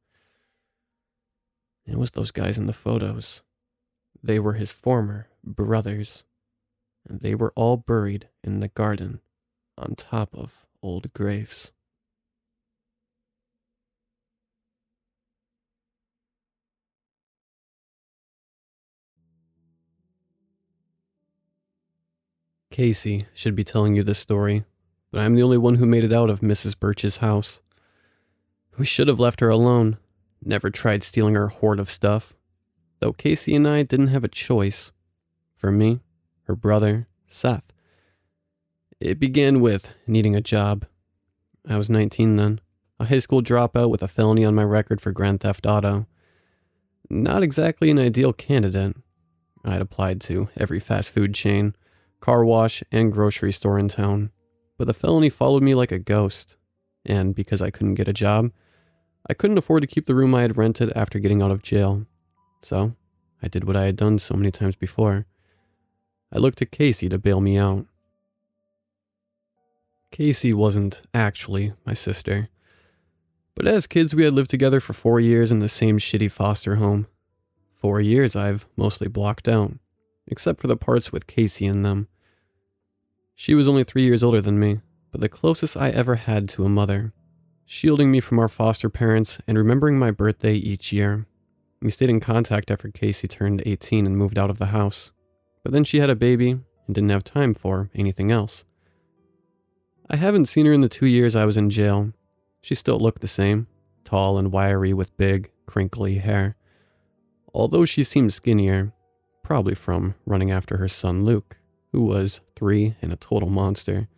It was those guys in the photos. They were his former brothers, and they were all buried in the garden on top of old graves. Casey should be telling you this story, but I'm the only one who made it out of Mrs. Birch's house. We should have left her alone, never tried stealing her hoard of stuff, though Casey and I didn't have a choice. For me, her brother, Seth. It began with needing a job. I was 19 then, a high school dropout with a felony on my record for Grand Theft Auto. Not exactly an ideal candidate. I had applied to every fast food chain, car wash, and grocery store in town, but the felony followed me like a ghost, and because I couldn't get a job, I couldn't afford to keep the room I had rented after getting out of jail. So, I did what I had done so many times before. I looked to Casey to bail me out. Casey wasn't actually my sister, but as kids we had lived together for 4 years in the same shitty foster home. 4 years I've mostly blocked out, except for the parts with Casey in them. She was only 3 years older than me, but the closest I ever had to a mother, shielding me from our foster parents and remembering my birthday each year. We stayed in contact after Casey turned 18 and moved out of the house, but then she had a baby and didn't have time for anything else. I haven't seen her in the 2 years I was in jail. She still looked the same, tall and wiry with big, crinkly hair. Although she seemed skinnier, probably from running after her son Luke, who was 3 and a total monster.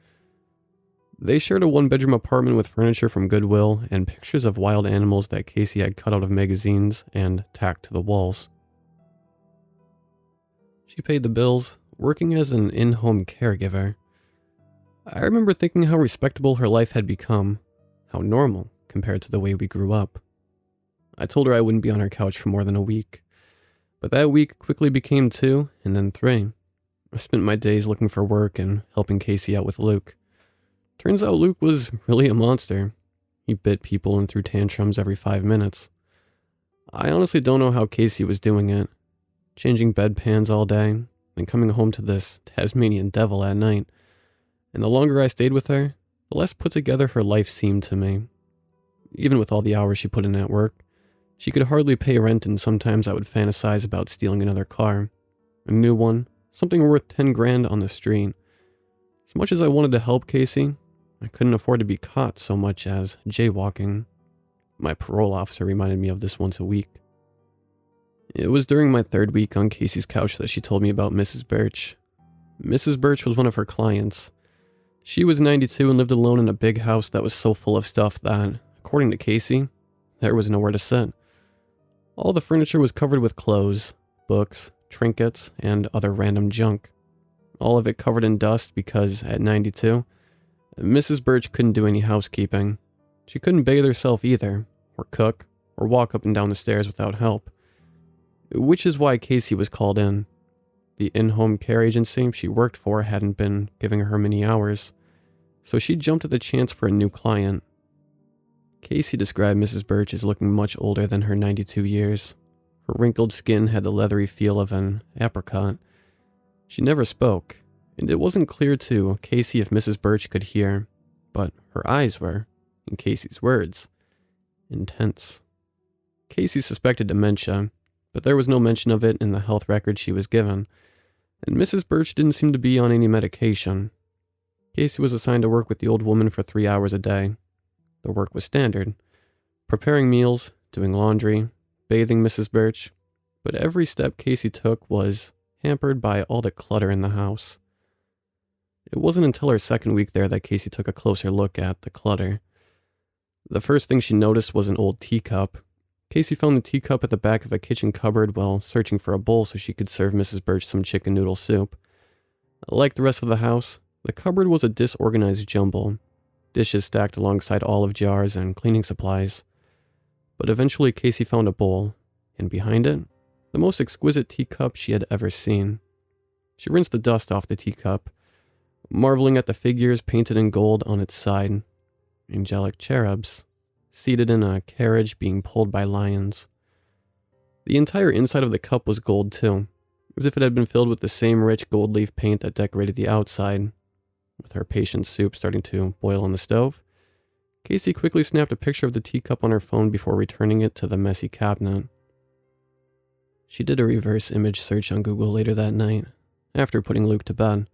They shared a one-bedroom apartment with furniture from Goodwill and pictures of wild animals that Casey had cut out of magazines and tacked to the walls. She paid the bills, working as an in-home caregiver. I remember thinking how respectable her life had become, how normal compared to the way we grew up. I told her I wouldn't be on her couch for more than a week. But that week quickly became 2 and then 3. I spent my days looking for work and helping Casey out with Luke. Turns out Luke was really a monster. He bit people and threw tantrums every 5 minutes. I honestly don't know how Casey was doing it. Changing bedpans all day, then coming home to this Tasmanian devil at night. And the longer I stayed with her, the less put together her life seemed to me. Even with all the hours she put in at work, she could hardly pay rent, and sometimes I would fantasize about stealing another car. A new one, something worth 10 grand on the street. As much as I wanted to help Casey, I couldn't afford to be caught so much as jaywalking. My parole officer reminded me of this once a week. It was during my 3rd week on Casey's couch that she told me about Mrs. Birch. Mrs. Birch was one of her clients. She was 92 and lived alone in a big house that was so full of stuff that, according to Casey, there was nowhere to sit. All the furniture was covered with clothes, books, trinkets, and other random junk. All of it covered in dust because, at 92, Mrs. Birch couldn't do any housekeeping. She couldn't bathe herself either, or cook, or walk up and down the stairs without help. Which is why Casey was called in. The in-home care agency she worked for hadn't been giving her many hours, so she jumped at the chance for a new client. Casey described Mrs. Birch as looking much older than her 92 years. Her wrinkled skin had the leathery feel of an apricot. She never spoke, and it wasn't clear to Casey if Mrs. Birch could hear, but her eyes were, in Casey's words, intense. Casey suspected dementia, but there was no mention of it in the health record she was given, and Mrs. Birch didn't seem to be on any medication. Casey was assigned to work with the old woman for 3 hours a day. The work was standard: preparing meals, doing laundry, bathing Mrs. Birch, but every step Casey took was hampered by all the clutter in the house. It wasn't until her 2nd week there that Casey took a closer look at the clutter. The first thing she noticed was an old teacup. Casey found the teacup at the back of a kitchen cupboard while searching for a bowl so she could serve Mrs. Birch some chicken noodle soup. Like the rest of the house, the cupboard was a disorganized jumble, dishes stacked alongside olive jars and cleaning supplies. But eventually Casey found a bowl, and behind it, the most exquisite teacup she had ever seen. She rinsed the dust off the teacup, marveling at the figures painted in gold on its side. Angelic cherubs, seated in a carriage being pulled by lions. The entire inside of the cup was gold too, as if it had been filled with the same rich gold leaf paint that decorated the outside. With her patient's soup starting to boil on the stove, Casey quickly snapped a picture of the teacup on her phone before returning it to the messy cabinet. She did a reverse image search on Google later that night, after putting Luke to bed,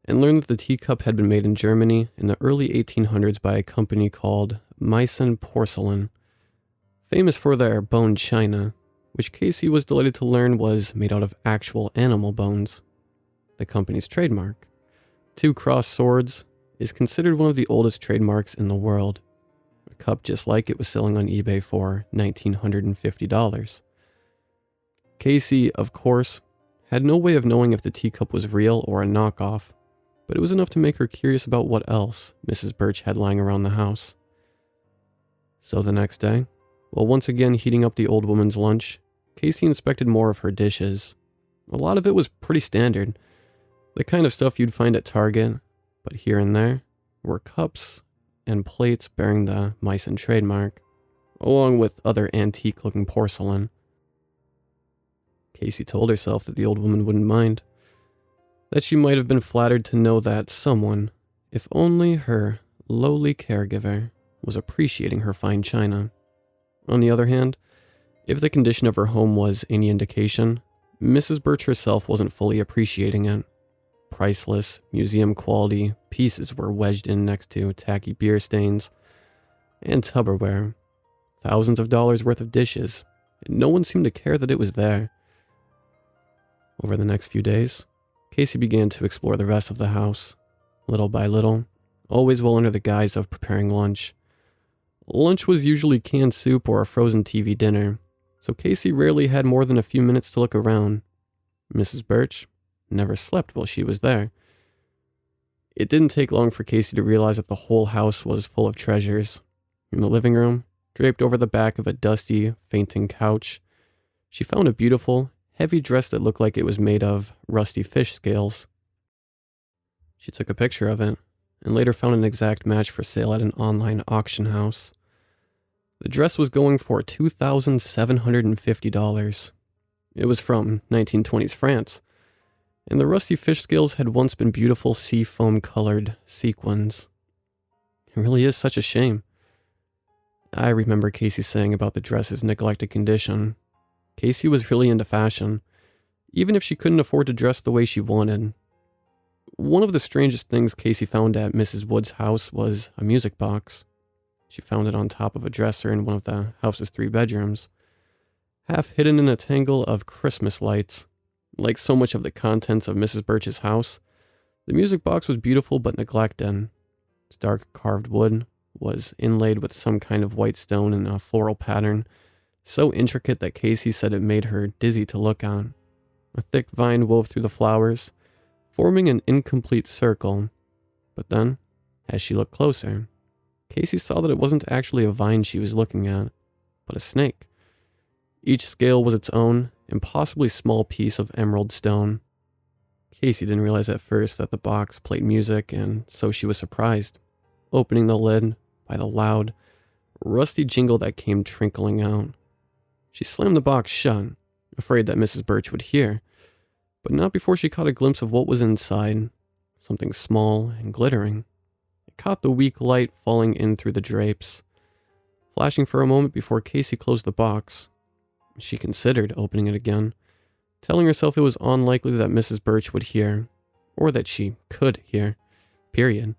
and learned that the teacup had been made in Germany in the early 1800s by a company called Meissen Porcelain, famous for their bone china, which Casey was delighted to learn was made out of actual animal bones. The company's trademark, 2 crossed swords, is considered one of the oldest trademarks in the world. A cup just like it was selling on eBay for $1,950. Casey, of course, had no way of knowing if the teacup was real or a knockoff, but it was enough to make her curious about what else Mrs. Birch had lying around the house. So the next day, while once again heating up the old woman's lunch, Casey inspected more of her dishes. A lot of it was pretty standard, the kind of stuff you'd find at Target, but here and there were cups and plates bearing the Meissen trademark, along with other antique-looking porcelain. Casey told herself that the old woman wouldn't mind, that she might have been flattered to know that someone, if only her lowly caregiver, was appreciating her fine china. On the other hand, if the condition of her home was any indication, Mrs. Birch herself wasn't fully appreciating it. Priceless, museum-quality pieces were wedged in next to tacky beer stains and Tupperware. Thousands of dollars worth of dishes, and no one seemed to care that it was there. Over the next few days, Casey began to explore the rest of the house, little by little, always well under the guise of preparing lunch. Lunch was usually canned soup or a frozen TV dinner, so Casey rarely had more than a few minutes to look around. Mrs. Birch never slept while she was there. It didn't take long for Casey to realize that the whole house was full of treasures. In the living room, draped over the back of a dusty, fainting couch, she found a beautiful, heavy dress that looked like it was made of rusty fish scales. She took a picture of it and later found an exact match for sale at an online auction house. The dress was going for $2,750. It was from 1920s France, and the rusty fish scales had once been beautiful sea foam colored sequins. It really is such a shame. I remember Casey saying about the dress's neglected condition. Casey was really into fashion, even if she couldn't afford to dress the way she wanted. One of the strangest things Casey found at Mrs. Wood's house was a music box. She found it on top of a dresser in one of the house's 3 bedrooms, half hidden in a tangle of Christmas lights. Like so much of the contents of Mrs. Birch's house, the music box was beautiful but neglected. Its dark carved wood was inlaid with some kind of white stone in a floral pattern, so intricate that Casey said it made her dizzy to look on. A thick vine wove through the flowers, forming an incomplete circle. But then, as she looked closer, Casey saw that it wasn't actually a vine she was looking at, but a snake. Each scale was its own, impossibly small piece of emerald stone. Casey didn't realize at first that the box played music, and so she was surprised, opening the lid by the loud, rusty jingle that came trickling out. She slammed the box shut, afraid that Mrs. Birch would hear, but not before she caught a glimpse of what was inside, something small and glittering. It caught the weak light falling in through the drapes, flashing for a moment before Casey closed the box. She considered opening it again, telling herself it was unlikely that Mrs. Birch would hear, or that she could hear, period.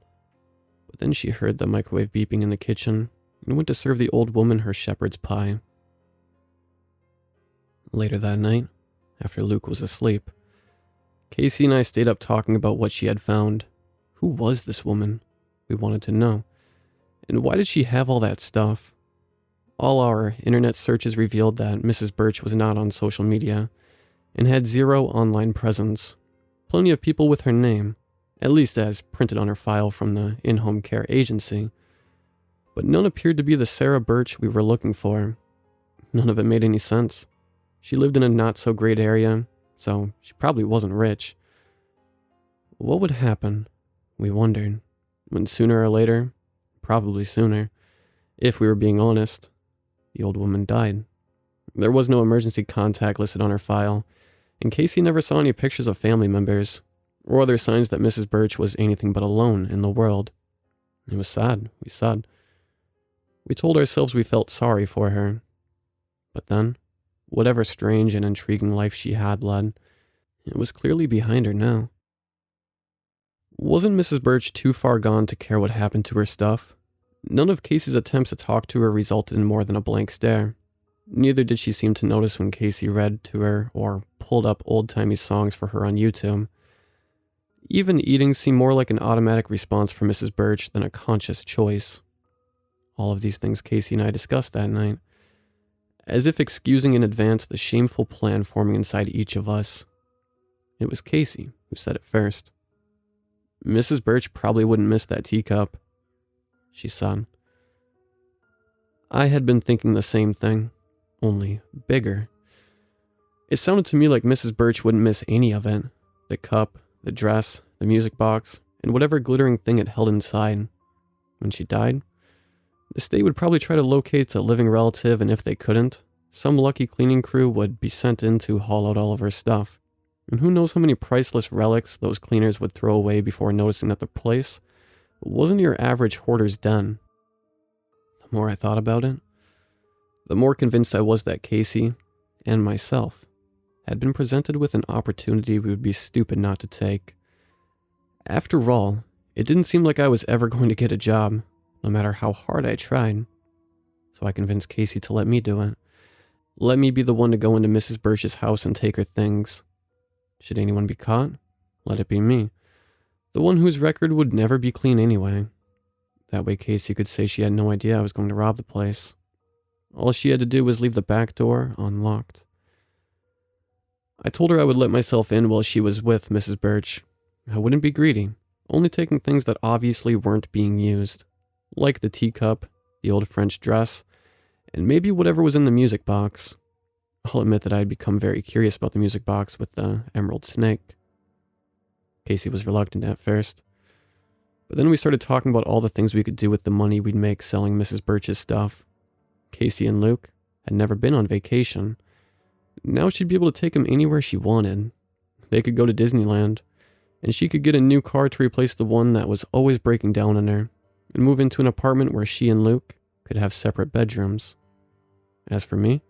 But then she heard the microwave beeping in the kitchen and went to serve the old woman her shepherd's pie. Later that night, after Luke was asleep, Casey and I stayed up talking about what she had found. Who was this woman? We wanted to know. And why did she have all that stuff? All our internet searches revealed that Mrs. Birch was not on social media and had 0 online presence. Plenty of people with her name, at least as printed on her file from the in-home care agency. But none appeared to be the Sarah Birch we were looking for. None of it made any sense. She lived in a not-so-great area, so she probably wasn't rich. What would happen, we wondered, when sooner or later, probably sooner, if we were being honest, the old woman died? There was no emergency contact listed on her file, and Casey never saw any pictures of family members, or other signs that Mrs. Birch was anything but alone in the world. It was sad, we said. We told ourselves we felt sorry for her. But then, whatever strange and intriguing life she had led, it was clearly behind her now. Wasn't Mrs. Birch too far gone to care what happened to her stuff? None of Casey's attempts to talk to her resulted in more than a blank stare. Neither did she seem to notice when Casey read to her or pulled up old-timey songs for her on YouTube. Even eating seemed more like an automatic response for Mrs. Birch than a conscious choice. All of these things Casey and I discussed that night, as if excusing in advance the shameful plan forming inside each of us. It was Casey who said it first. Mrs. Birch probably wouldn't miss that teacup, she said. I had been thinking the same thing, only bigger. It sounded to me like Mrs. Birch wouldn't miss any of it. The cup, the dress, the music box, and whatever glittering thing it held inside. When she died, the state would probably try to locate a living relative, and if they couldn't, some lucky cleaning crew would be sent in to haul out all of her stuff. And who knows how many priceless relics those cleaners would throw away before noticing that the place wasn't your average hoarder's den. The more I thought about it, the more convinced I was that Casey, and myself, had been presented with an opportunity we would be stupid not to take. After all, it didn't seem like I was ever going to get a job, no matter how hard I tried. So I convinced Casey to let me do it. Let me be the one to go into Mrs. Birch's house and take her things. Should anyone be caught, let it be me. The one whose record would never be clean anyway. That way Casey could say she had no idea I was going to rob the place. All she had to do was leave the back door unlocked. I told her I would let myself in while she was with Mrs. Birch. I wouldn't be greedy, only taking things that obviously weren't being used, like the teacup, the old French dress, and maybe whatever was in the music box. I'll admit that I had become very curious about the music box with the emerald snake. Casey was reluctant at first, but then we started talking about all the things we could do with the money we'd make selling Mrs. Birch's stuff. Casey and Luke had never been on vacation. Now she'd be able to take him anywhere she wanted. They could go to Disneyland, and she could get a new car to replace the one that was always breaking down on her, and move into an apartment where she and Luke could have separate bedrooms. As for me,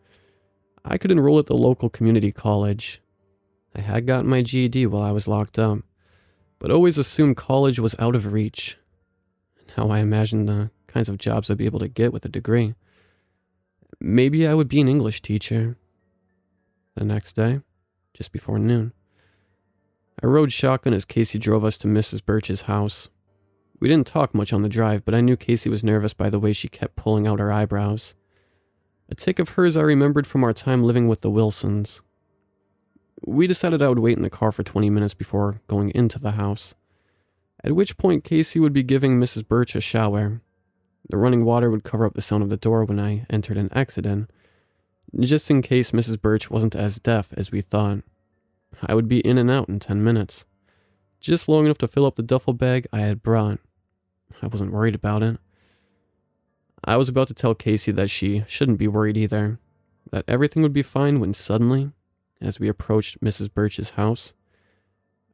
I could enroll at the local community college. I had gotten my GED while I was locked up, but always assumed college was out of reach. Now I imagined the kinds of jobs I'd be able to get with a degree. Maybe I would be an English teacher. The next day, just before noon, I rode shotgun as Casey drove us to Mrs. Birch's house. We didn't talk much on the drive, but I knew Casey was nervous by the way she kept pulling out her eyebrows. A tic of hers I remembered from our time living with the Wilsons. We decided I would wait in the car for 20 minutes before going into the house, at which point Casey would be giving Mrs. Birch a shower. The running water would cover up the sound of the door when I entered and exited, just in case Mrs. Birch wasn't as deaf as we thought. I would be in and out in 10 minutes, just long enough to fill up the duffel bag I had brought. I wasn't worried about it. I was about to tell Casey that she shouldn't be worried either, that everything would be fine when suddenly, as we approached Mrs. Birch's house,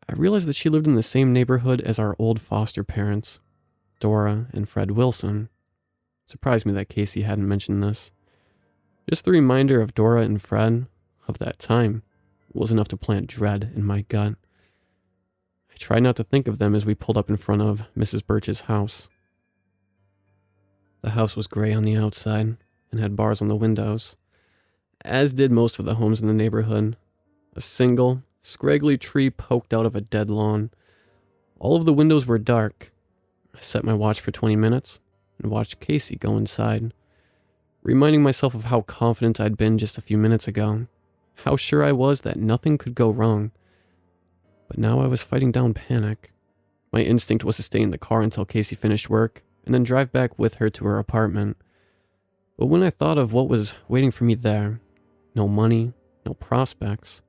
I realized that she lived in the same neighborhood as our old foster parents, Dora and Fred Wilson. It surprised me that Casey hadn't mentioned this. Just the reminder of Dora and Fred, of that time, was enough to plant dread in my gut. I tried not to think of them as we pulled up in front of Mrs. Birch's house. The house was gray on the outside and had bars on the windows, as did most of the homes in the neighborhood. A single, scraggly tree poked out of a dead lawn. All of the windows were dark. I set my watch for 20 minutes and watched Casey go inside, reminding myself of how confident I'd been just a few minutes ago, how sure I was that nothing could go wrong. But now I was fighting down panic. My instinct was to stay in the car until Casey finished work, and then drive back with her to her apartment. But when I thought of what was waiting for me there, no money, no prospects,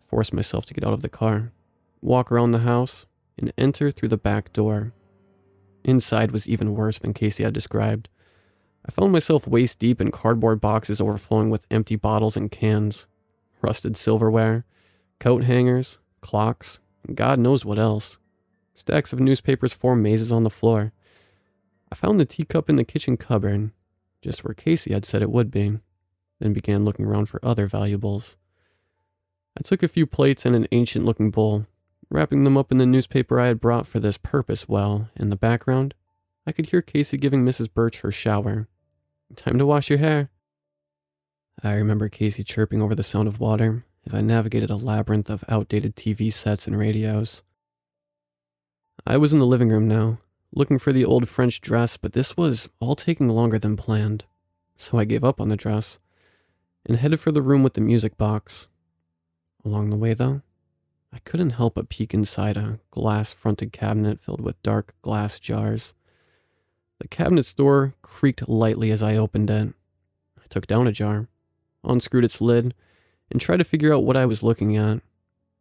I forced myself to get out of the car, walk around the house, and enter through the back door. Inside was even worse than Casey had described. I found myself waist deep in cardboard boxes overflowing with empty bottles and cans, rusted silverware, coat hangers, clocks, and God knows what else. Stacks of newspapers formed mazes on the floor. I found the teacup in the kitchen cupboard, just where Casey had said it would be, then began looking around for other valuables. I took a few plates and an ancient-looking bowl, wrapping them up in the newspaper I had brought for this purpose while, in the background, I could hear Casey giving Mrs. Birch her shower. "Time to wash your hair." I remember Casey chirping over the sound of water as I navigated a labyrinth of outdated TV sets and radios. I was in the living room now, looking for the old French dress, but this was all taking longer than planned, so I gave up on the dress and headed for the room with the music box. Along the way, though, I couldn't help but peek inside a glass-fronted cabinet filled with dark glass jars. The cabinet's door creaked lightly as I opened it. I took down a jar, unscrewed its lid, and tried to figure out what I was looking at.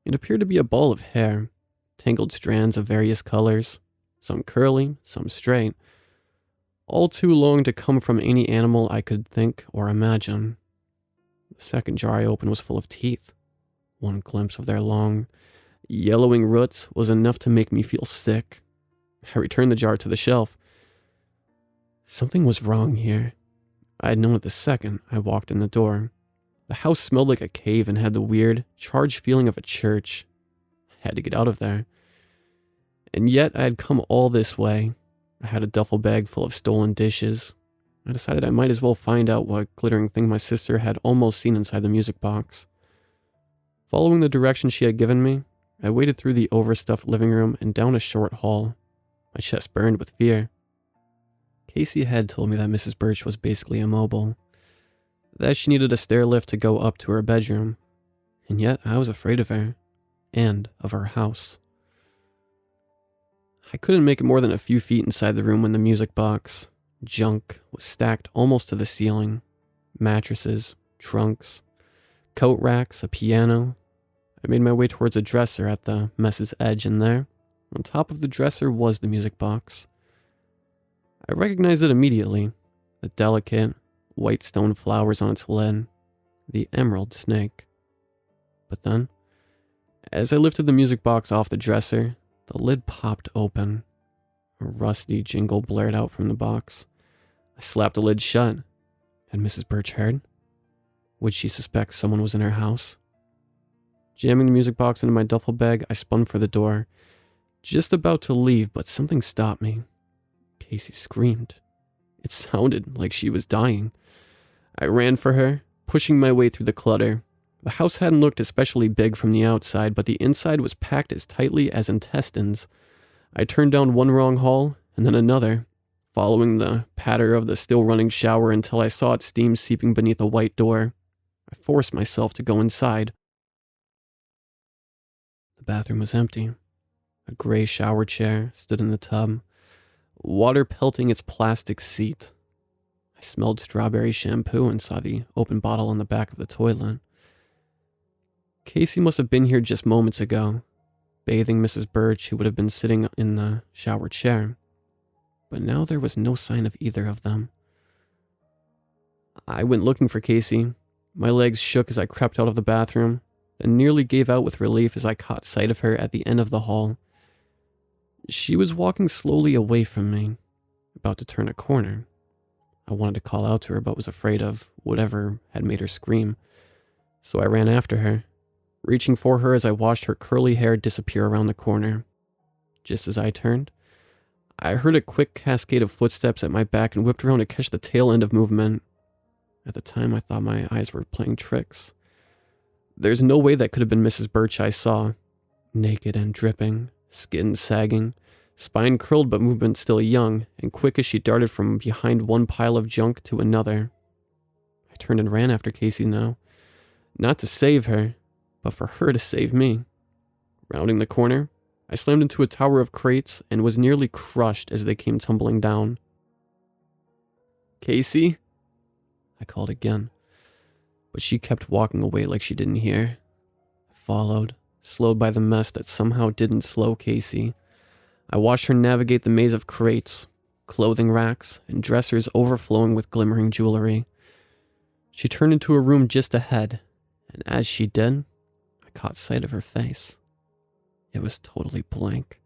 It appeared to be a ball of hair, tangled strands of various colors, some curly, some straight, all too long to come from any animal I could think or imagine. The second jar I opened was full of teeth. One glimpse of their long, yellowing roots was enough to make me feel sick. I returned the jar to the shelf. Something was wrong here. I had known it the second I walked in the door. The house smelled like a cave and had the weird, charged feeling of a church. I had to get out of there. And yet I had come all this way. I had a duffel bag full of stolen dishes. I decided I might as well find out what glittering thing my sister had almost seen inside the music box. Following the directions she had given me, I waded through the overstuffed living room and down a short hall. My chest burned with fear. Casey had told me that Mrs. Birch was basically immobile, that she needed a stair lift to go up to her bedroom, and yet I was afraid of her, and of her house. I couldn't make it more than a few feet inside the room when the music box, junk, was stacked almost to the ceiling. Mattresses, trunks, Coat racks, a piano. I made my way towards a dresser at the mess's edge, and there, on top of the dresser, was the music box. I recognized it immediately. The delicate, white stone flowers on its lid. The emerald snake. But then, as I lifted the music box off the dresser, the lid popped open. A rusty jingle blared out from the box. I slapped the lid shut. Had Mrs. Birch heard? Would she suspect someone was in her house? Jamming the music box into my duffel bag, I spun for the door. Just about to leave, but something stopped me. Casey screamed. It sounded like she was dying. I ran for her, pushing my way through the clutter. The house hadn't looked especially big from the outside, but the inside was packed as tightly as intestines. I turned down one wrong hall, and then another, following the patter of the still-running shower until I saw its steam seeping beneath a white door. I forced myself to go inside. The bathroom was empty. A gray shower chair stood in the tub, water pelting its plastic seat. I smelled strawberry shampoo and saw the open bottle on the back of the toilet. Casey must have been here just moments ago, bathing Mrs. Birch, who would have been sitting in the shower chair. But now there was no sign of either of them. I went looking for Casey. My legs shook as I crept out of the bathroom, then nearly gave out with relief as I caught sight of her at the end of the hall. She was walking slowly away from me, about to turn a corner. I wanted to call out to her, but was afraid of whatever had made her scream, so I ran after her, reaching for her as I watched her curly hair disappear around the corner. Just as I turned, I heard a quick cascade of footsteps at my back and whipped around to catch the tail end of movement. At the time, I thought my eyes were playing tricks. There's no way that could have been Mrs. Birch I saw, naked and dripping, skin sagging, spine curled but movement still young, and quick as she darted from behind one pile of junk to another. I turned and ran after Casey now, not to save her, but for her to save me. Rounding the corner, I slammed into a tower of crates and was nearly crushed as they came tumbling down. "Casey?" I called again, but she kept walking away like she didn't hear. I followed, slowed by the mess that somehow didn't slow Casey. I watched her navigate the maze of crates, clothing racks, and dressers overflowing with glimmering jewelry. She turned into a room just ahead, and as she did, I caught sight of her face. It was totally blank,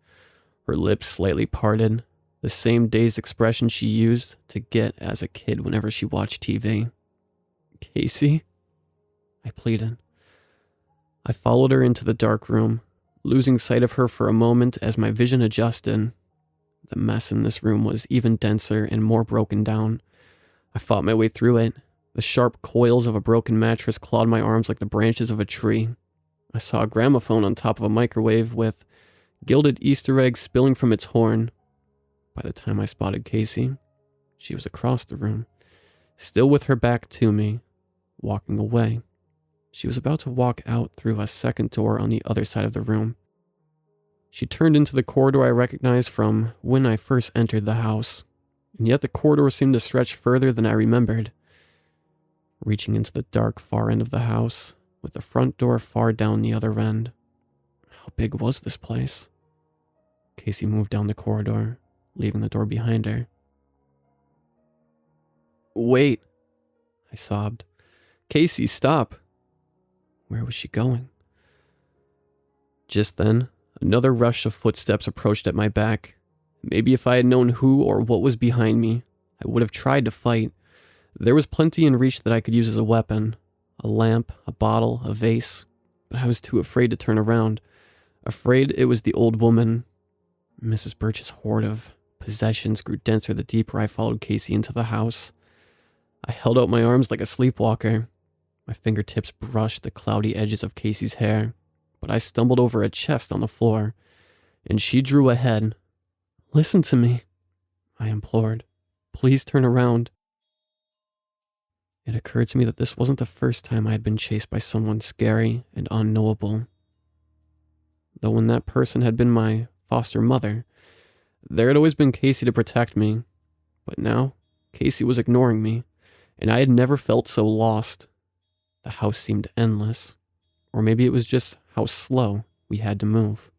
her lips slightly parted, the same dazed expression she used to get as a kid whenever she watched TV. "Casey?" I pleaded. I followed her into the dark room, losing sight of her for a moment as my vision adjusted. The mess in this room was even denser and more broken down. I fought my way through it. The sharp coils of a broken mattress clawed my arms like the branches of a tree. I saw a gramophone on top of a microwave with gilded Easter eggs spilling from its horn. By the time I spotted Casey, she was across the room, still with her back to me, walking away. She was about to walk out through a second door on the other side of the room. She turned into the corridor I recognized from when I first entered the house, and yet the corridor seemed to stretch further than I remembered, reaching into the dark far end of the house, with the front door far down the other end. How big was this place? Casey moved down the corridor, leaving the door behind her. "Wait," I sobbed. "Casey, stop." Where was she going? Just then, another rush of footsteps approached at my back. Maybe if I had known who or what was behind me, I would have tried to fight. There was plenty in reach that I could use as a weapon. A lamp, a bottle, a vase. But I was too afraid to turn around. Afraid it was the old woman. Mrs. Birch's horde of possessions grew denser the deeper I followed Casey into the house. I held out my arms like a sleepwalker. My fingertips brushed the cloudy edges of Casey's hair, but I stumbled over a chest on the floor, and she drew ahead. "Listen to me," I implored. "Please turn around." It occurred to me that this wasn't the first time I had been chased by someone scary and unknowable. Though when that person had been my foster mother, there had always been Casey to protect me. But now, Casey was ignoring me, and I had never felt so lost. The house seemed endless, or maybe it was just how slow we had to move.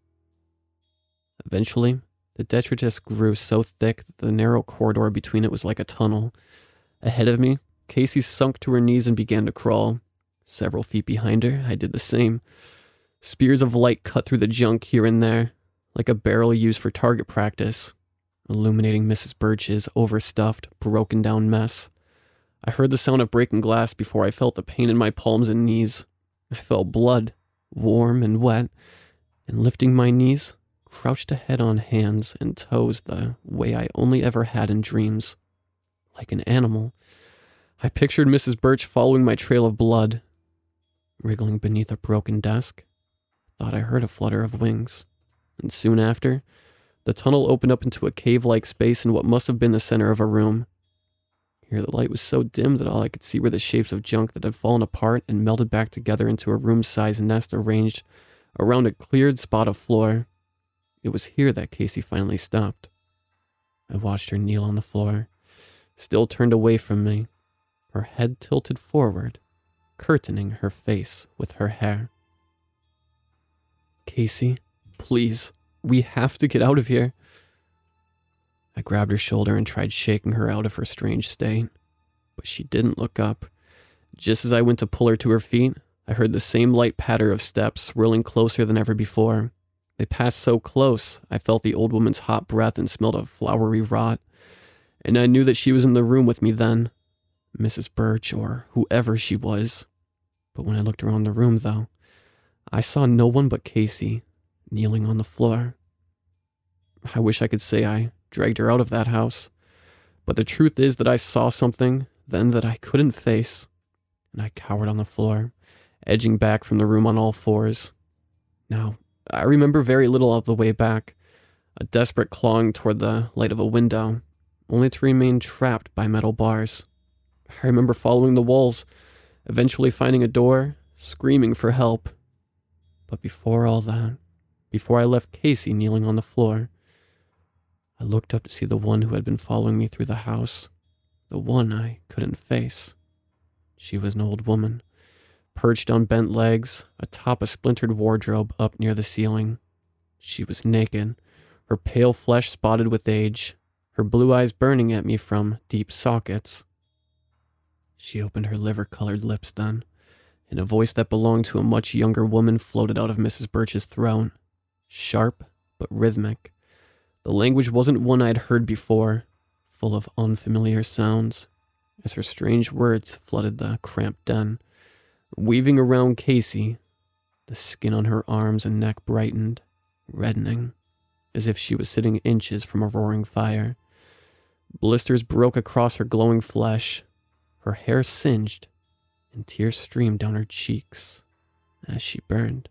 Eventually, the detritus grew so thick that the narrow corridor between it was like a tunnel. Ahead of me, Casey sunk to her knees and began to crawl. Several feet behind her, I did the same. Spears of light cut through the junk here and there, like a barrel used for target practice, illuminating Mrs. Birch's overstuffed, broken down mess. I heard the sound of breaking glass before I felt the pain in my palms and knees. I felt blood, warm and wet, and lifting my knees, crouched ahead on hands and toes the way I only ever had in dreams. Like an animal, I pictured Mrs. Birch following my trail of blood. Wriggling beneath a broken desk, thought I heard a flutter of wings. And soon after, the tunnel opened up into a cave-like space in what must have been the center of a room. Here the light was so dim that all I could see were the shapes of junk that had fallen apart and melted back together into a room-sized nest arranged around a cleared spot of floor. It was here that Casey finally stopped. I watched her kneel on the floor, still turned away from me, her head tilted forward, curtaining her face with her hair. "Casey, please, we have to get out of here." I grabbed her shoulder and tried shaking her out of her strange state, but she didn't look up. Just as I went to pull her to her feet, I heard the same light patter of steps swirling closer than ever before. They passed so close, I felt the old woman's hot breath and smelled of flowery rot, and I knew that she was in the room with me then, Mrs. Birch or whoever she was. But when I looked around the room, though, I saw no one but Casey, kneeling on the floor. I wish I could say I dragged her out of that house, but the truth is that I saw something then that I couldn't face, and I cowered on the floor, edging back from the room on all fours. Now, I remember very little of the way back, a desperate clawing toward the light of a window, only to remain trapped by metal bars. I remember following the walls, eventually finding a door, screaming for help. But before all that, before I left Casey kneeling on the floor, I looked up to see the one who had been following me through the house, the one I couldn't face. She was an old woman, perched on bent legs, atop a splintered wardrobe up near the ceiling. She was naked, her pale flesh spotted with age, her blue eyes burning at me from deep sockets. She opened her liver-colored lips then, and a voice that belonged to a much younger woman floated out of Mrs. Birch's throat. Sharp, but rhythmic. The language wasn't one I'd heard before, full of unfamiliar sounds, as her strange words flooded the cramped den. Weaving around Casey, the skin on her arms and neck brightened, reddening, as if she was sitting inches from a roaring fire. Blisters broke across her glowing flesh, her hair singed, and tears streamed down her cheeks as she burned.